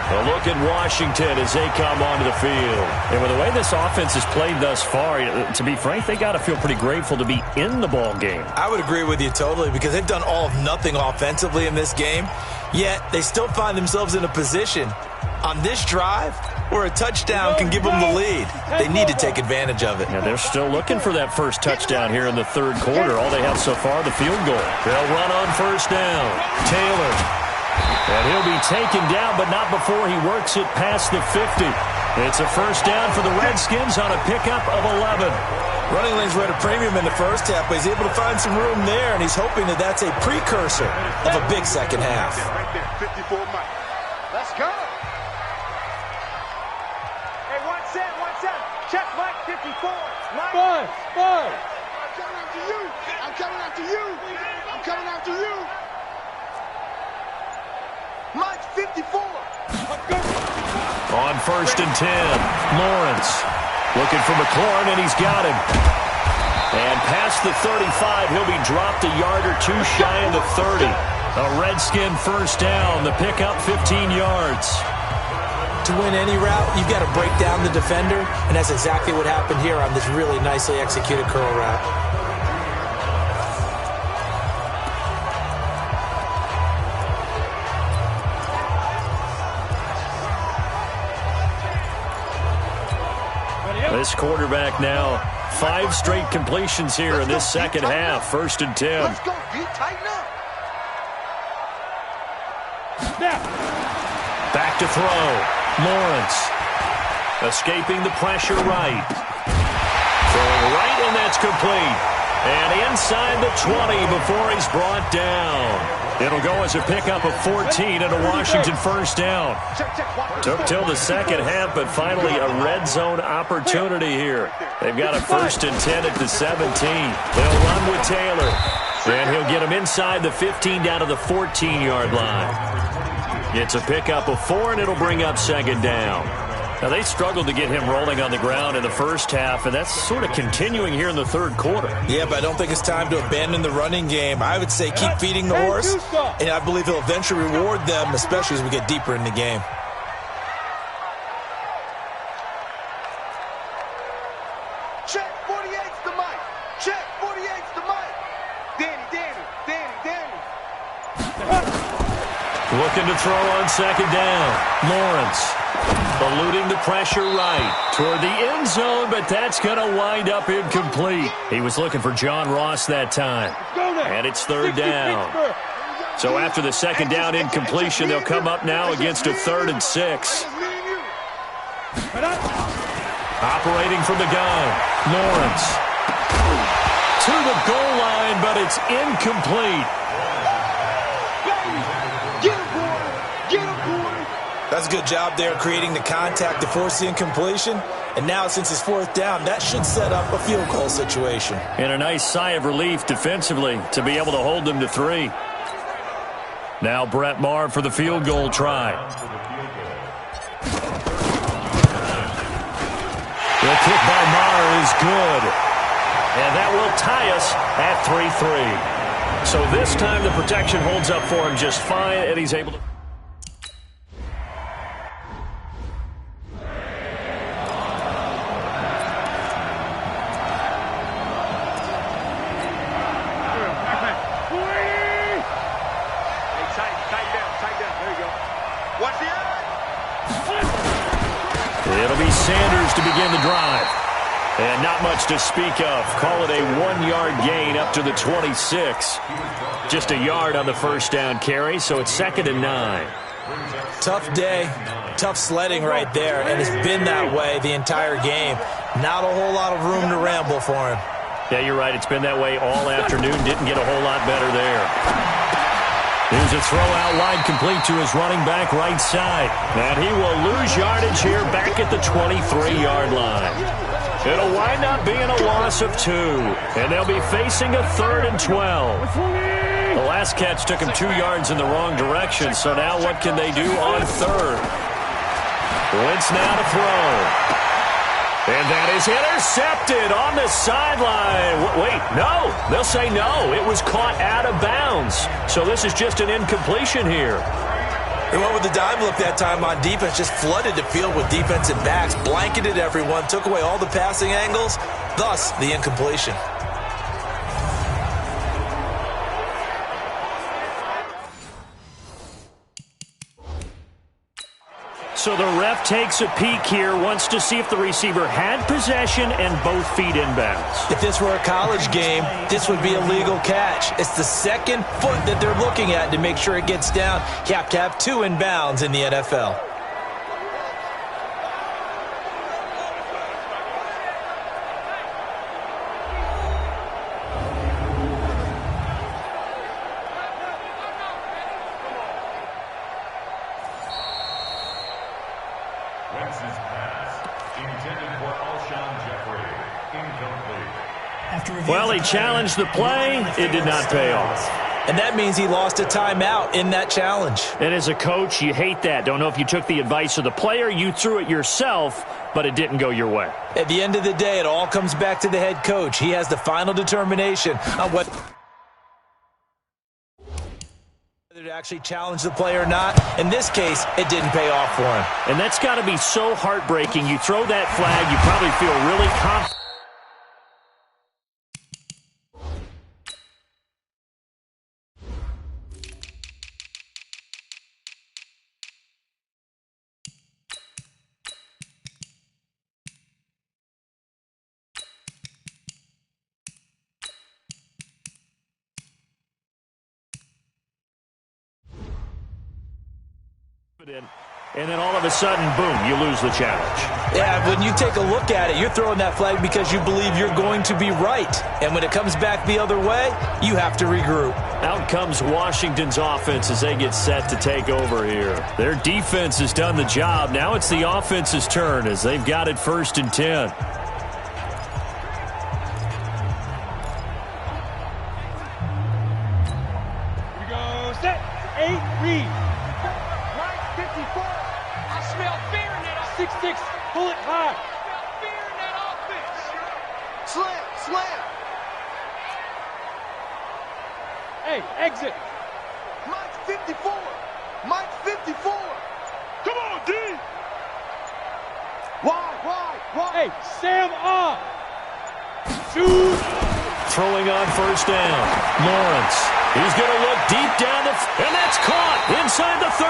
[SPEAKER 1] A look at Washington as they come onto the field. And with the way this offense has played thus far, to be frank, they got to feel pretty grateful to be in the ball game.
[SPEAKER 2] I would agree with you totally because they've done all of nothing offensively in this game. Yet they still find themselves in a position on this drive where a touchdown can give them the lead. They need to take advantage of it.
[SPEAKER 1] Yeah, they're still looking for that first touchdown here in the third quarter. All they have so far, the field goal. They'll run on first down. Taylor. And he'll be taken down, but not before he works it past the 50. It's a first down for the Redskins on a pickup of 11.
[SPEAKER 2] Running lanes were at a premium in the first half, but he's able to find some room there, and he's hoping that that's a precursor of a big second half.
[SPEAKER 5] Right there, 54 Mike.
[SPEAKER 3] Let's go. Hey, 1 set. Check Mike 54. Mike.
[SPEAKER 5] I'm coming after you. I'm coming after you. I'm coming after you. Mike 54.
[SPEAKER 1] On first and 10, Lawrence looking for McLaurin, and he's got him. And past the 35, he'll be dropped a yard or two shy of the 30. A Redskin first down, the pickup 15 yards.
[SPEAKER 2] To win any route, you've got to break down the defender, and that's exactly what happened here on this really nicely executed curl route.
[SPEAKER 1] This quarterback now, 5 straight completions here in this second half. First and 10.
[SPEAKER 5] Let's go, B. Tighten up.
[SPEAKER 1] Back to throw. Lawrence escaping the pressure right. Throwing right, and that's complete. And inside the 20 before he's brought down. It'll go as a pickup of 14 and a Washington first down. Took till the second half, but finally a red zone opportunity here. They've got a first and 10 at the 17. They'll run with Taylor. And he'll get him inside the 15 down to the 14-yard line. It's a pickup of 4, and it'll bring up second down. Now, they struggled to get him rolling on the ground in the first half, and that's sort of continuing here in the third quarter.
[SPEAKER 2] Yeah, but I don't think it's time to abandon the running game. I would say keep feeding the horse, and I believe he'll eventually reward them, especially as we get deeper in the game.
[SPEAKER 5] Check 48's the mic. Check 48's the mic. Danny.
[SPEAKER 1] Looking to throw on second down. Lawrence eluding the pressure right toward the end zone, but that's going to wind up incomplete. He was looking for John Ross that time. And it's third down. So after the second down incompletion, they'll come up now against a 3rd and 6. Operating from the gun, Lawrence. To the goal line, but it's incomplete.
[SPEAKER 3] Get him, boy! Get him, boy!
[SPEAKER 2] That's a good job there creating the contact to force the incompletion. And now, since it's fourth down, that should set up a field goal situation.
[SPEAKER 1] And a nice sigh of relief defensively to be able to hold them to 3. Now Brett Maher for the field goal try. The kick by Maher is good. And that will tie us at 3-3. So this time the protection holds up for him just fine, and he's able to... It'll be Sanders to begin the drive. And not much to speak of. Call it a 1-yard gain up to the 26. Just a yard on the first down carry, so it's 2nd and 9.
[SPEAKER 2] Tough day, tough sledding right there, and it's been that way the entire game. Not a whole lot of room to ramble for him.
[SPEAKER 1] Yeah, you're right. It's been that way all afternoon. Didn't get a whole lot better there. Here's a throw out wide complete to his running back right side. And he will lose yardage here back at the 23-yard line. It'll wind up being a loss of 2. And they'll be facing a 3rd and 12. The last catch took him 2 yards in the wrong direction. So now what can they do on 3rd? Wentz now to throw. And that is intercepted on the sideline. Wait, no. They'll say no. It was caught out of bounds. So this is just an incompletion here.
[SPEAKER 2] They went with the dime look that time on defense, just flooded the field with defensive backs, blanketed everyone, took away all the passing angles, thus the incompletion.
[SPEAKER 1] So the ref takes a peek here, wants to see if the receiver had possession and both feet inbounds.
[SPEAKER 2] If this were a college game, this would be a legal catch. It's the second foot that they're looking at to make sure it gets down. You have to have 2 inbounds in the NFL.
[SPEAKER 1] Well, he challenged the play. It did not pay off.
[SPEAKER 2] And that means he lost a timeout in that challenge.
[SPEAKER 1] And as a coach, you hate that. Don't know if you took the advice of the player, you threw it yourself, but it didn't go your way.
[SPEAKER 2] At the end of the day, it all comes back to the head coach. He has the final determination on whether to actually challenge the play or not. In this case, it didn't pay off for him.
[SPEAKER 1] And that's got to be so heartbreaking. You throw that flag, you probably feel really confident. And then all of a sudden, boom, you lose the challenge.
[SPEAKER 2] Yeah, when you take a look at it, you're throwing that flag because you believe you're going to be right. And when it comes back the other way, you have to regroup.
[SPEAKER 1] Out comes Washington's offense as they get set to take over here. Their defense has done the job. Now it's the offense's turn as they've got it 1st and 10.
[SPEAKER 3] Here we go. Set. 8, read. 54. I smell fear in that offense. 6'6", pull it high. I smell fear in that offense. Slam, slam. Hey, exit. Mike's 54. Mike's 54. Come on, D. Why? Hey, Sam off. Shoot.
[SPEAKER 1] Throwing on 1st down. Lawrence. He's going to look deep down and that's caught inside the 30.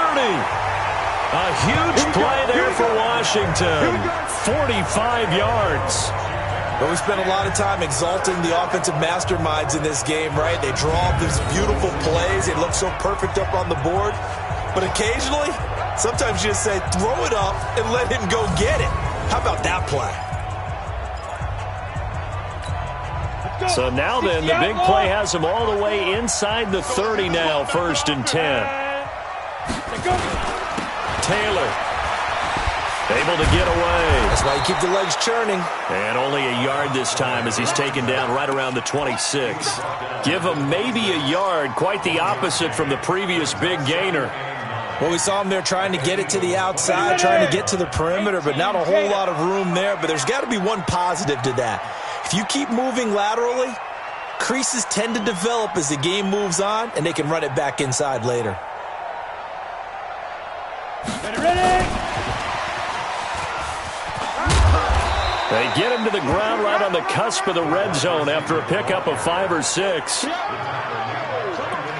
[SPEAKER 1] A huge play there for Washington. 45 yards.
[SPEAKER 2] But we spent a lot of time exalting the offensive masterminds in this game, right? They draw up these beautiful plays. They look so perfect up on the board. But occasionally, sometimes you just say, throw it up and let him go get it. How about that play?
[SPEAKER 1] So now then, the big play has them all the way inside the 30 now, 1st and 10. Taylor able to get away.
[SPEAKER 2] That's why you keep the legs churning.
[SPEAKER 1] And only a yard this time as he's taken down right around the 26. Give him maybe a yard, quite the opposite from the previous big gainer.
[SPEAKER 2] Well, we saw him there trying to get it to the outside, trying to get to the perimeter, but not a whole lot of room there. But there's got to be one positive to that. If you keep moving laterally, creases tend to develop as the game moves on, and they can run it back inside later.
[SPEAKER 3] Ready?
[SPEAKER 1] They get him to the ground right on the cusp of the red zone after a pickup of 5 or 6.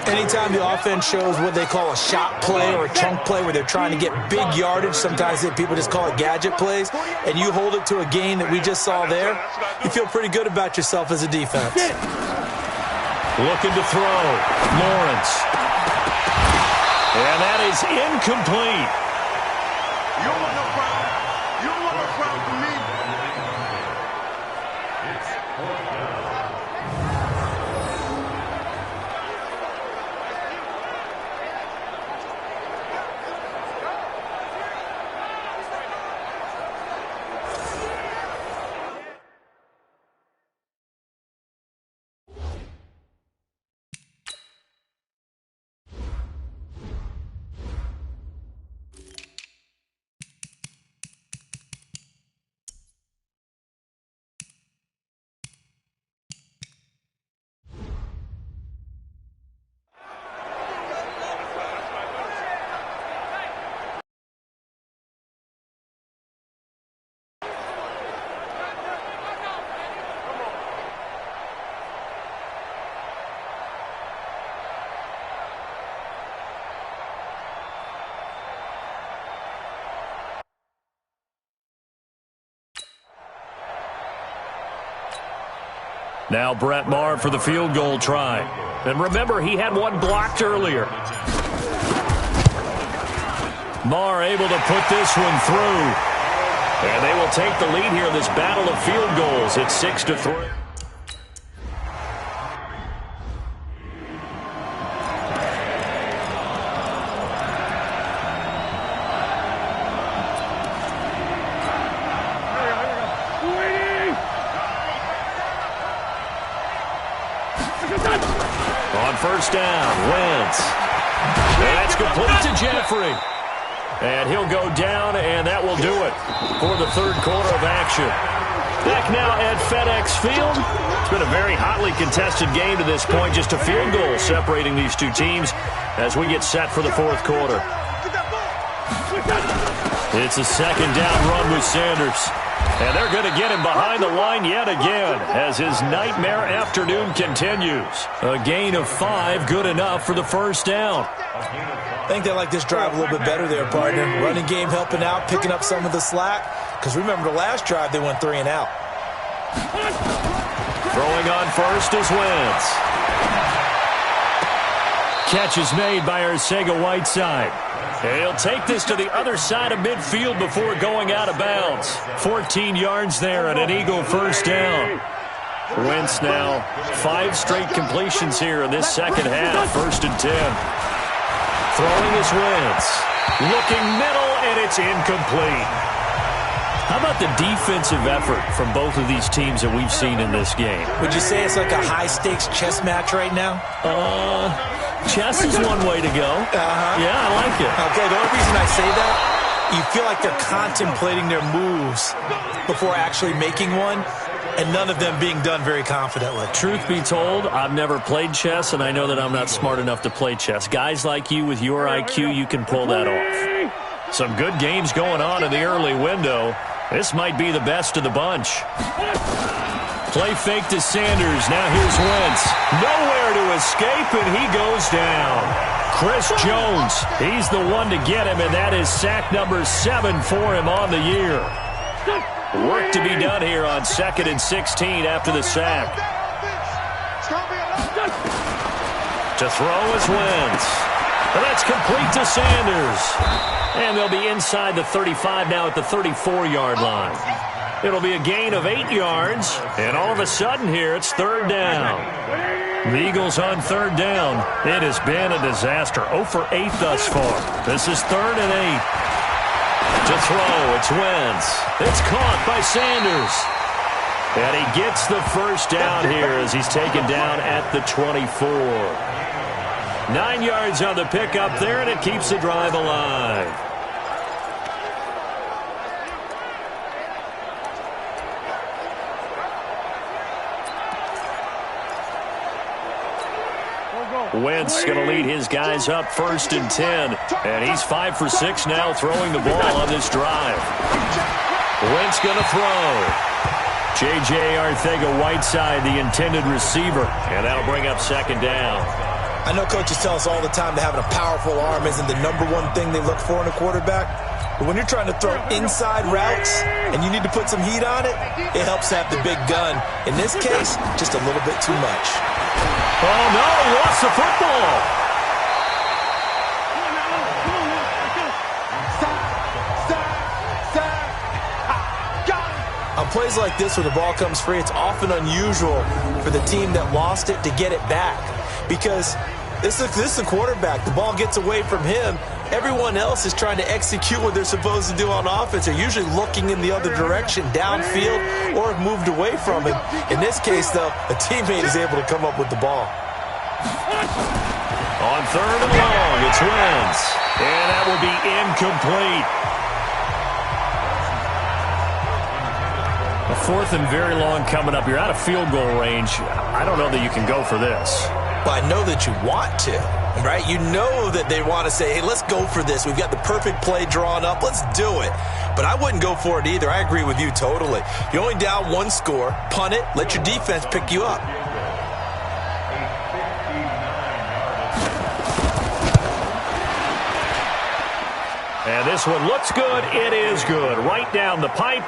[SPEAKER 2] Anytime the offense shows what they call a shot play or a chunk play where they're trying to get big yardage, sometimes people just call it gadget plays, and you hold it to a gain that we just saw there, you feel pretty good about yourself as a defense.
[SPEAKER 1] Looking to throw. Lawrence. And that is incomplete.
[SPEAKER 5] You want no problem. You want no problem for me.
[SPEAKER 1] Now Brett Maher for the field goal try. And remember, he had one blocked earlier. Maher able to put this one through. And they will take the lead here in this battle of field goals. It's 6-3. On first down, Wentz. And that's complete to Jeffrey. And he'll go down, and that will do it for the third quarter of action. Back now at FedEx Field. It's been a very hotly contested game to this point. Just a field goal separating these two teams as we get set for the fourth quarter. It's a second down run with Sanders. And they're going to get him behind the line yet again as his nightmare afternoon continues. A gain of 5, good enough for the first down.
[SPEAKER 2] I think they like this drive a little bit better there, partner. Running game helping out, picking up some of the slack. Because remember, the last drive they went 3 and out.
[SPEAKER 1] Throwing on first is Wentz. Catch is made by Arcega-Whiteside. He'll take this to the other side of midfield before going out of bounds. 14 yards there and an Eagle first down. Wentz now 5 straight completions here in this second half. 1st and 10. Throwing is Wentz. Looking middle, and it's incomplete. How about the defensive effort from both of these teams that we've seen in this game?
[SPEAKER 2] Would you say it's like a high-stakes chess match right now?
[SPEAKER 1] Chess is one way to go. Yeah, I like it.
[SPEAKER 2] Okay, the only reason I say that, you feel like they're contemplating their moves before actually making one, and none of them being done very confidently.
[SPEAKER 1] Truth be told, I've never played chess, and I know that I'm not smart enough to play chess. Guys like you with your IQ, you can pull that off. Some good games going on in the early window. This might be the best of the bunch. Play fake to Sanders. Now here's Wentz. Nowhere to escape, and he goes down. Chris Jones, he's the one to get him, and that is sack number 7 for him on the year. Work to be done here on 2nd and 16 after the sack. To throw is Wentz. And that's complete to Sanders. And they'll be inside the 35 now at the 34-yard line. It'll be a gain of 8 yards, and all of a sudden here it's third down. The Eagles on third down. It has been a disaster. 0 for 8 thus far. This is 3rd and 8. To throw, it's Wentz. It's caught by Sanders. And he gets the first down here as he's taken down at the 24. 9 yards on the pickup there, and it keeps the drive alive. Wentz going to lead his guys up 1st and 10. And he's 5 for 6 now throwing the ball on this drive. Wentz going to throw. J.J. Arcega-Whiteside, the intended receiver. And that'll bring up 2nd down.
[SPEAKER 2] I know coaches tell us all the time that having a powerful arm isn't the #1 thing they look for in a quarterback. But when you're trying to throw inside routes and you need to put some heat on it, it helps to have the big gun. In this case, just a little bit too much.
[SPEAKER 1] Oh, no, he lost the football.
[SPEAKER 2] On plays like this where the ball comes free, it's often unusual for the team that lost it to get it back. Because this is the quarterback. The ball gets away from him. Everyone else is trying to execute what they're supposed to do on offense. They're usually looking in the other direction, downfield, or have moved away from him. In this case, though, a teammate is able to come up with the ball.
[SPEAKER 1] On 3rd and long, it's Wentz. And that will be incomplete. A 4th and very long coming up. You're out of field goal range. I don't know that you can go for this.
[SPEAKER 2] But I know that you want to, right? You know that they want to say, hey, let's go for this. We've got the perfect play drawn up. Let's do it. But I wouldn't go for it either. I agree with you totally. You're only down 1 score. Punt it. Let your defense pick you up.
[SPEAKER 1] And this one looks good. It is good. Right down the pipe.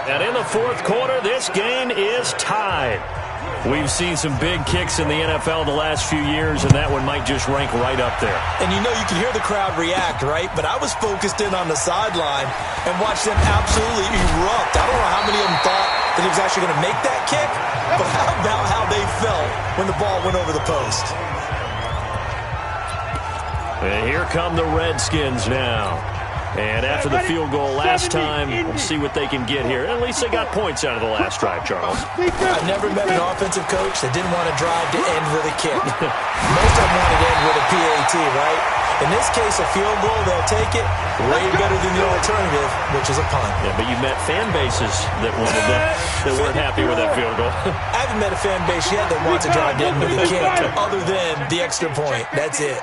[SPEAKER 1] And in the 4th quarter, this game is tied. We've seen some big kicks in the NFL the last few years, and that one might just rank right up there.
[SPEAKER 2] And you know you can hear the crowd react, right? But I was focused in on the sideline and watched them absolutely erupt. I don't know how many of them thought that he was actually going to make that kick, but how about how they felt when the ball went over the post?
[SPEAKER 1] And here come the Redskins now. And after the field goal last time, we'll see what they can get here. At least they got points out of the last drive, Charles.
[SPEAKER 2] I've never met an offensive coach that didn't want to drive to end with a kick. Most of them wanted to end with a PAT, right? In this case, a field goal, they'll take it. Way better than the alternative, which is a punt.
[SPEAKER 1] Yeah, but you've met fan bases that wanted that weren't happy with that field goal.
[SPEAKER 2] I haven't met a fan base yet that wants to drive to end with a kick other than the extra point. That's it.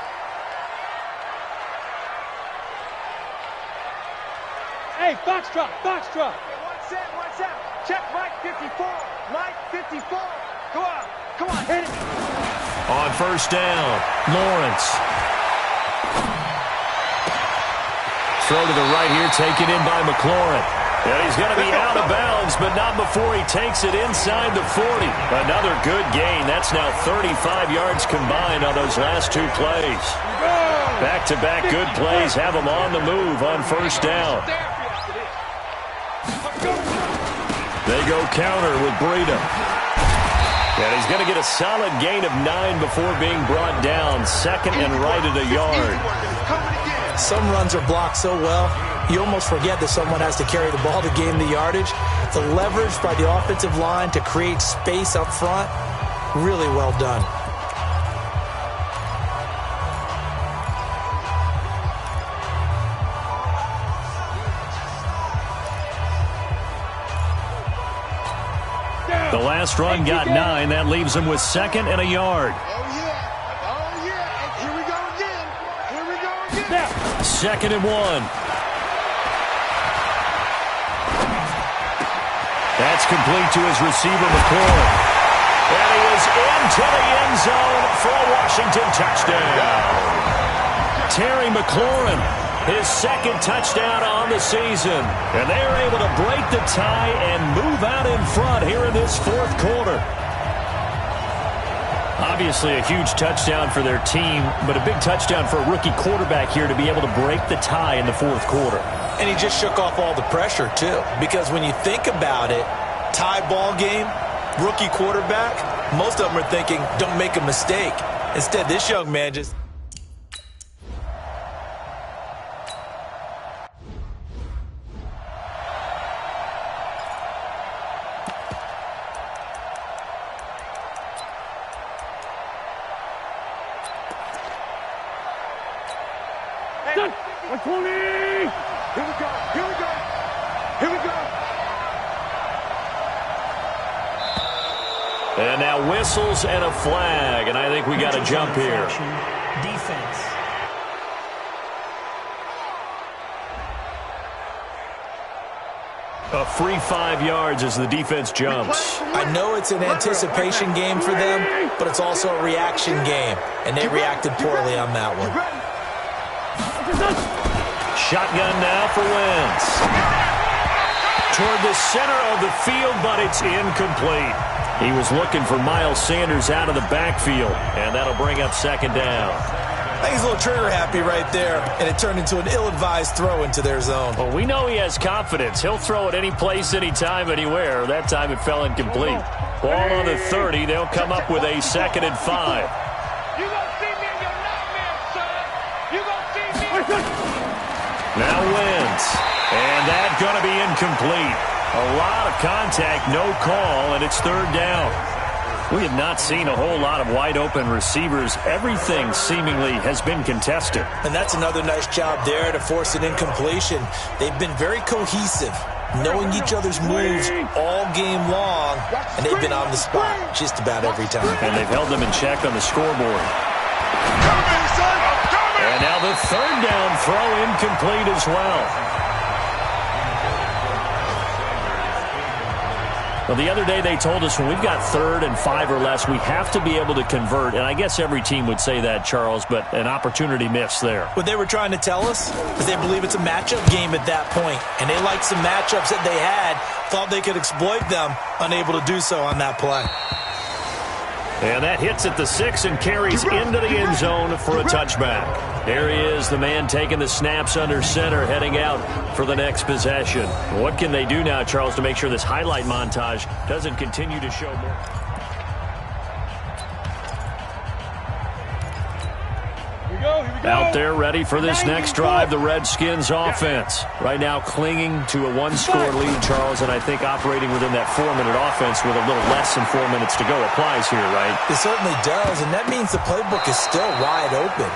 [SPEAKER 3] Hey, Foxtrot, Foxtrot.
[SPEAKER 5] One set. Check Mike 54. Mike 54. Go on. Come on, hit it.
[SPEAKER 1] On 1st down, Lawrence. Throw to the right here, taken in by McLaurin. And he's going to be out of bounds, but not before he takes it inside the 40. Another good gain. That's now 35 yards combined on those last 2 plays. Back-to-back good plays have him on the move on 1st down. They go counter with Breida. And he's going to get a solid gain of 9 before being brought down. 2nd and right at a yard.
[SPEAKER 2] Some runs are blocked so well, you almost forget that someone has to carry the ball to gain the yardage. The leverage by the offensive line to create space up front, really well done.
[SPEAKER 1] The last run got 9. That leaves him with 2nd and a yard.
[SPEAKER 5] Oh, yeah. And here we go again.
[SPEAKER 1] 2nd and 1. That's complete to his receiver, McLaurin. And he is into the end zone for a Washington touchdown. Terry McLaurin, his 2nd touchdown on the season. And they are able to break the tie and move out in front here in this 4th quarter. Obviously a huge touchdown for their team, but a big touchdown for a rookie quarterback here to be able to break the tie in the 4th quarter.
[SPEAKER 2] And he just shook off all the pressure, too. Because when you think about it, tie ball game, rookie quarterback, most of them are thinking, don't make a mistake. Instead, this young man just...
[SPEAKER 1] And now whistles and a flag, and I think we got a jump here.
[SPEAKER 6] Defense.
[SPEAKER 1] A free 5 yards as the defense jumps.
[SPEAKER 2] I know it's an anticipation game for them, but it's also a reaction game, and they reacted poorly on that one.
[SPEAKER 1] Shotgun now for Wentz. Toward the center of the field, but it's incomplete. He was looking for Miles Sanders out of the backfield, and that'll bring up second down.
[SPEAKER 2] I think he's a little trigger happy right there, and it turned into an ill-advised throw into their zone.
[SPEAKER 1] Well, we know he has confidence. He'll throw it any place, anytime, anywhere. That time it fell incomplete. Ball on the 30. They'll come up with a 2nd and 5.
[SPEAKER 3] You gonna see me in your nightmares, son. You gonna see me.
[SPEAKER 1] Now Wentz. And that's going to be incomplete. A lot of contact, no call, and it's 3rd down. We have not seen a whole lot of wide-open receivers. Everything seemingly has been contested.
[SPEAKER 2] And that's another nice job there to force an incompletion. They've been very cohesive, knowing each other's moves all game long, and they've been on the spot just about every time.
[SPEAKER 1] And they've held them in check on the scoreboard. And now the 3rd down throw incomplete as well. Well, the other day they told us when we've got 3rd and 5 or less, we have to be able to convert. And I guess every team would say that, Charles, but an opportunity missed there.
[SPEAKER 2] What they were trying to tell us is they believe it's a matchup game at that point. And they liked some matchups that they had, thought they could exploit them, unable to do so on that play.
[SPEAKER 1] And that hits at the 6 and carries into the end zone for a touchback. There he is, the man taking the snaps under center, heading out for the next possession. What can they do now, Charles, to make sure this highlight montage doesn't continue to show more? Out there ready for this next drive, the Redskins offense. Right now clinging to a 1-score lead, Charles, and I think operating within that 4-minute offense with a little less than 4 minutes to go applies here, right?
[SPEAKER 2] It certainly does, and that means the playbook is still wide open.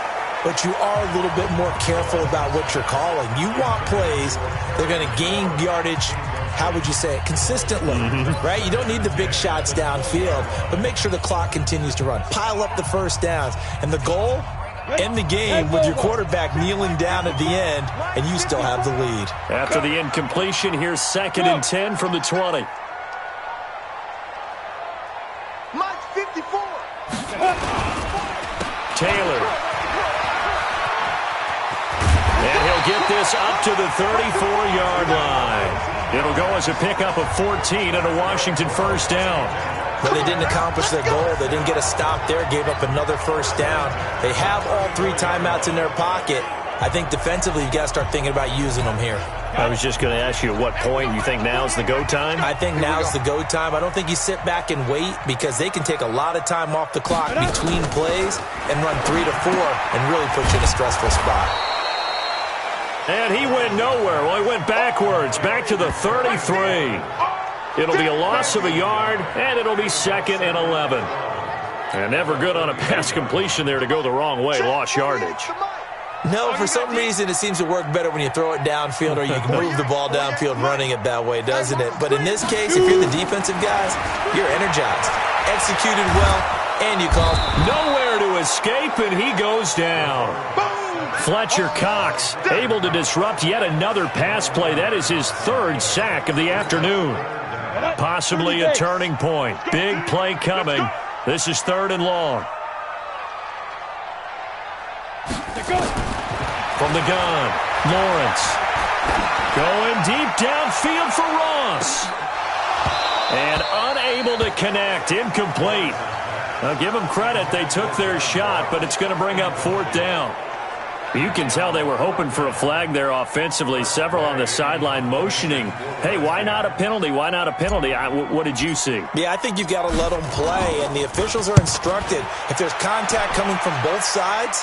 [SPEAKER 2] But you are a little bit more careful about what you're calling. You want plays that are going to gain yardage, how would you say it, consistently, right? You don't need the big shots downfield, but make sure the clock continues to run. Pile up the first downs, and the goal, end the game with your quarterback kneeling down at the end, and you still have the lead.
[SPEAKER 1] After the incompletion, here's 2nd and 10 from the 20.
[SPEAKER 5] Mike 54.
[SPEAKER 1] Taylor. And he'll get this up to the 34-yard line. It'll go as a pickup of 14 and a Washington 1st down.
[SPEAKER 2] But they didn't accomplish their goal. They didn't get a stop there, gave up another 1st down. They have all 3 timeouts in their pocket. I think defensively you've got to start thinking about using them here.
[SPEAKER 1] I was just going to ask you at what point you think now's the go time?
[SPEAKER 2] I think now's the go time. I don't think you sit back and wait because they can take a lot of time off the clock between plays and run 3 to 4 and really put you in a stressful spot.
[SPEAKER 1] And he went nowhere. Well, he went backwards, back to the 33. It'll be a loss of a yard, and it'll be 2nd and 11. And never good on a pass completion there to go the wrong way, lost yardage.
[SPEAKER 2] No, for some reason it seems to work better when you throw it downfield or you can move the ball downfield running it that way, doesn't it? But in this case, if you're the defensive guys, you're energized, executed well, and you call
[SPEAKER 1] nowhere to escape, and he goes down. Fletcher Cox able to disrupt yet another pass play. That is his 3rd sack of the afternoon. Possibly a turning point. Big play coming. This is 3rd and long. From the gun, Lawrence. Going deep downfield for Ross. And unable to connect. Incomplete. Now give them credit. They took their shot, but it's going to bring up 4th down. You can tell they were hoping for a flag there offensively. Several on the sideline motioning, hey, why not a penalty? Why not a penalty? What did you see?
[SPEAKER 2] Yeah, I think you've got to let them play, and the officials are instructed. If there's contact coming from both sides,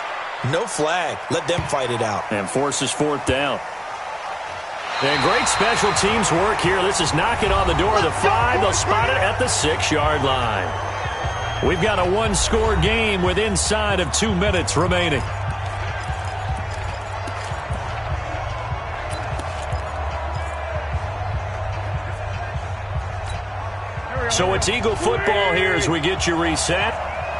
[SPEAKER 2] no flag. Let them fight it out.
[SPEAKER 1] And forces fourth down. And great special teams work here. This is knocking on the door of the 5. They'll spot it at the 6-yard line. We've got a one-score game with inside of 2 minutes remaining. So it's Eagle football here as we get you reset.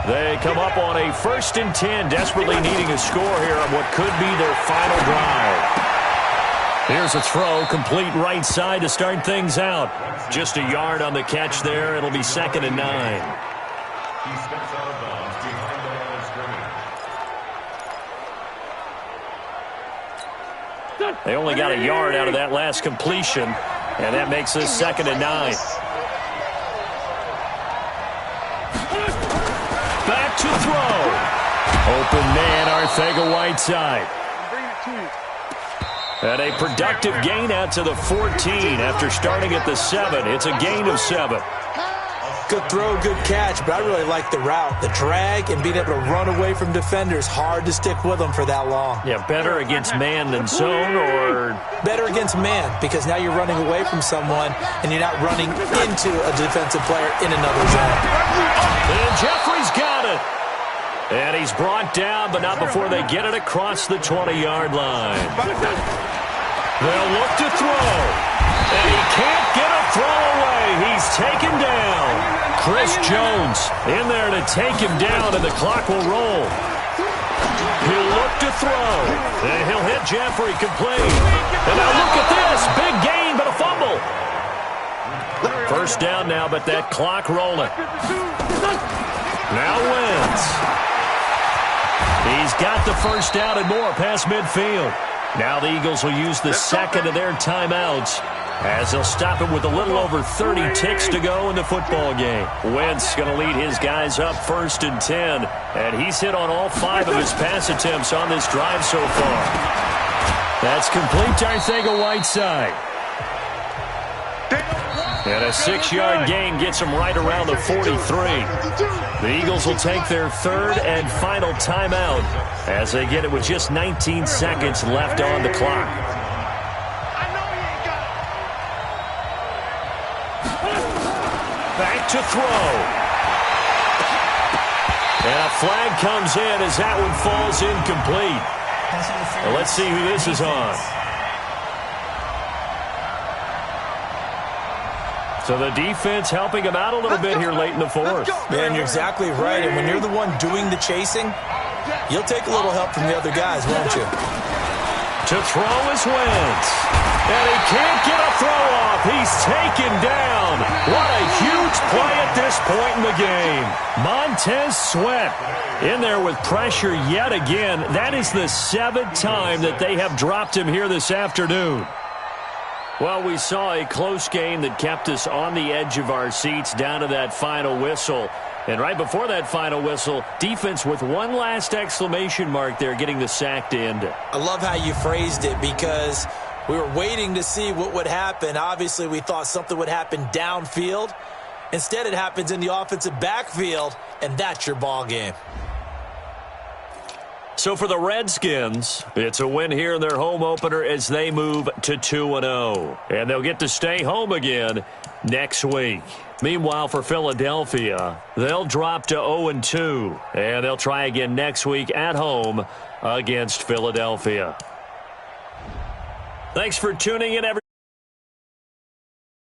[SPEAKER 1] They come up on a 1st and 10, desperately needing a score here on what could be their final drive. Here's a throw, complete right side to start things out. Just a yard on the catch there. It'll be 2nd and 9. They only got a yard out of that last completion, and that makes this 2nd and 9. Back to throw. Open man, Arcega-Whiteside. And a productive gain out to the 14 after starting at the 7. It's a gain of 7.
[SPEAKER 2] Good throw, good catch, but I really like the route. The drag and being able to run away from defenders, hard to stick with them for that long.
[SPEAKER 1] Yeah, better against man than zone, or?
[SPEAKER 2] Better against man, because now you're running away from someone and you're not running into a defensive player in another zone.
[SPEAKER 1] And Jeffrey's got it. And he's brought down, but not before they get it across the 20-yard line. They'll look to throw. And he can't get a throw away. He's taken down. Chris Jones in there to take him down, and the clock will roll. He'll look to throw. And he'll hit Jeffrey complete. And now look at this. Big gain, but a fumble. First down now, but that clock rolling. Now Wentz. He's got the first down and more past midfield. Now the Eagles will use the second of their timeouts as they'll stop it with a little over 30 ticks to go in the football game. Wentz going to lead his guys up 1st and 10, and he's hit on all 5 of his pass attempts on this drive so far. That's complete to Arcega-Whiteside. And a 6-yard gain gets him right around the 43. The Eagles will take their 3rd and final timeout as they get it with just 19 seconds left on the clock. Back to throw. And a flag comes in as that one falls incomplete. Well, let's see who this is on. So the defense helping him out a little bit here late in the 4th.
[SPEAKER 2] Man, you're exactly right. And when you're the one doing the chasing, you'll take a little help from the other guys, won't you?
[SPEAKER 1] To throw is Wentz. And he can't get a throw off. He's taken down. What a huge play at this point in the game. Montez Sweat in there with pressure yet again. That is the 7th time that they have dropped him here this afternoon. Well, we saw a close game that kept us on the edge of our seats down to that final whistle. And right before that final whistle, defense with one last exclamation mark there, getting the sack to end it.
[SPEAKER 2] I love how you phrased it, because we were waiting to see what would happen. Obviously, we thought something would happen downfield. Instead, it happens in the offensive backfield, and that's your ball game.
[SPEAKER 1] So for the Redskins, it's a win here in their home opener as they move to 2-0. And they'll get to stay home again next week. Meanwhile, for Philadelphia, they'll drop to 0-2. And they'll try again next week at home against Philadelphia. Thanks for tuning in, everyone.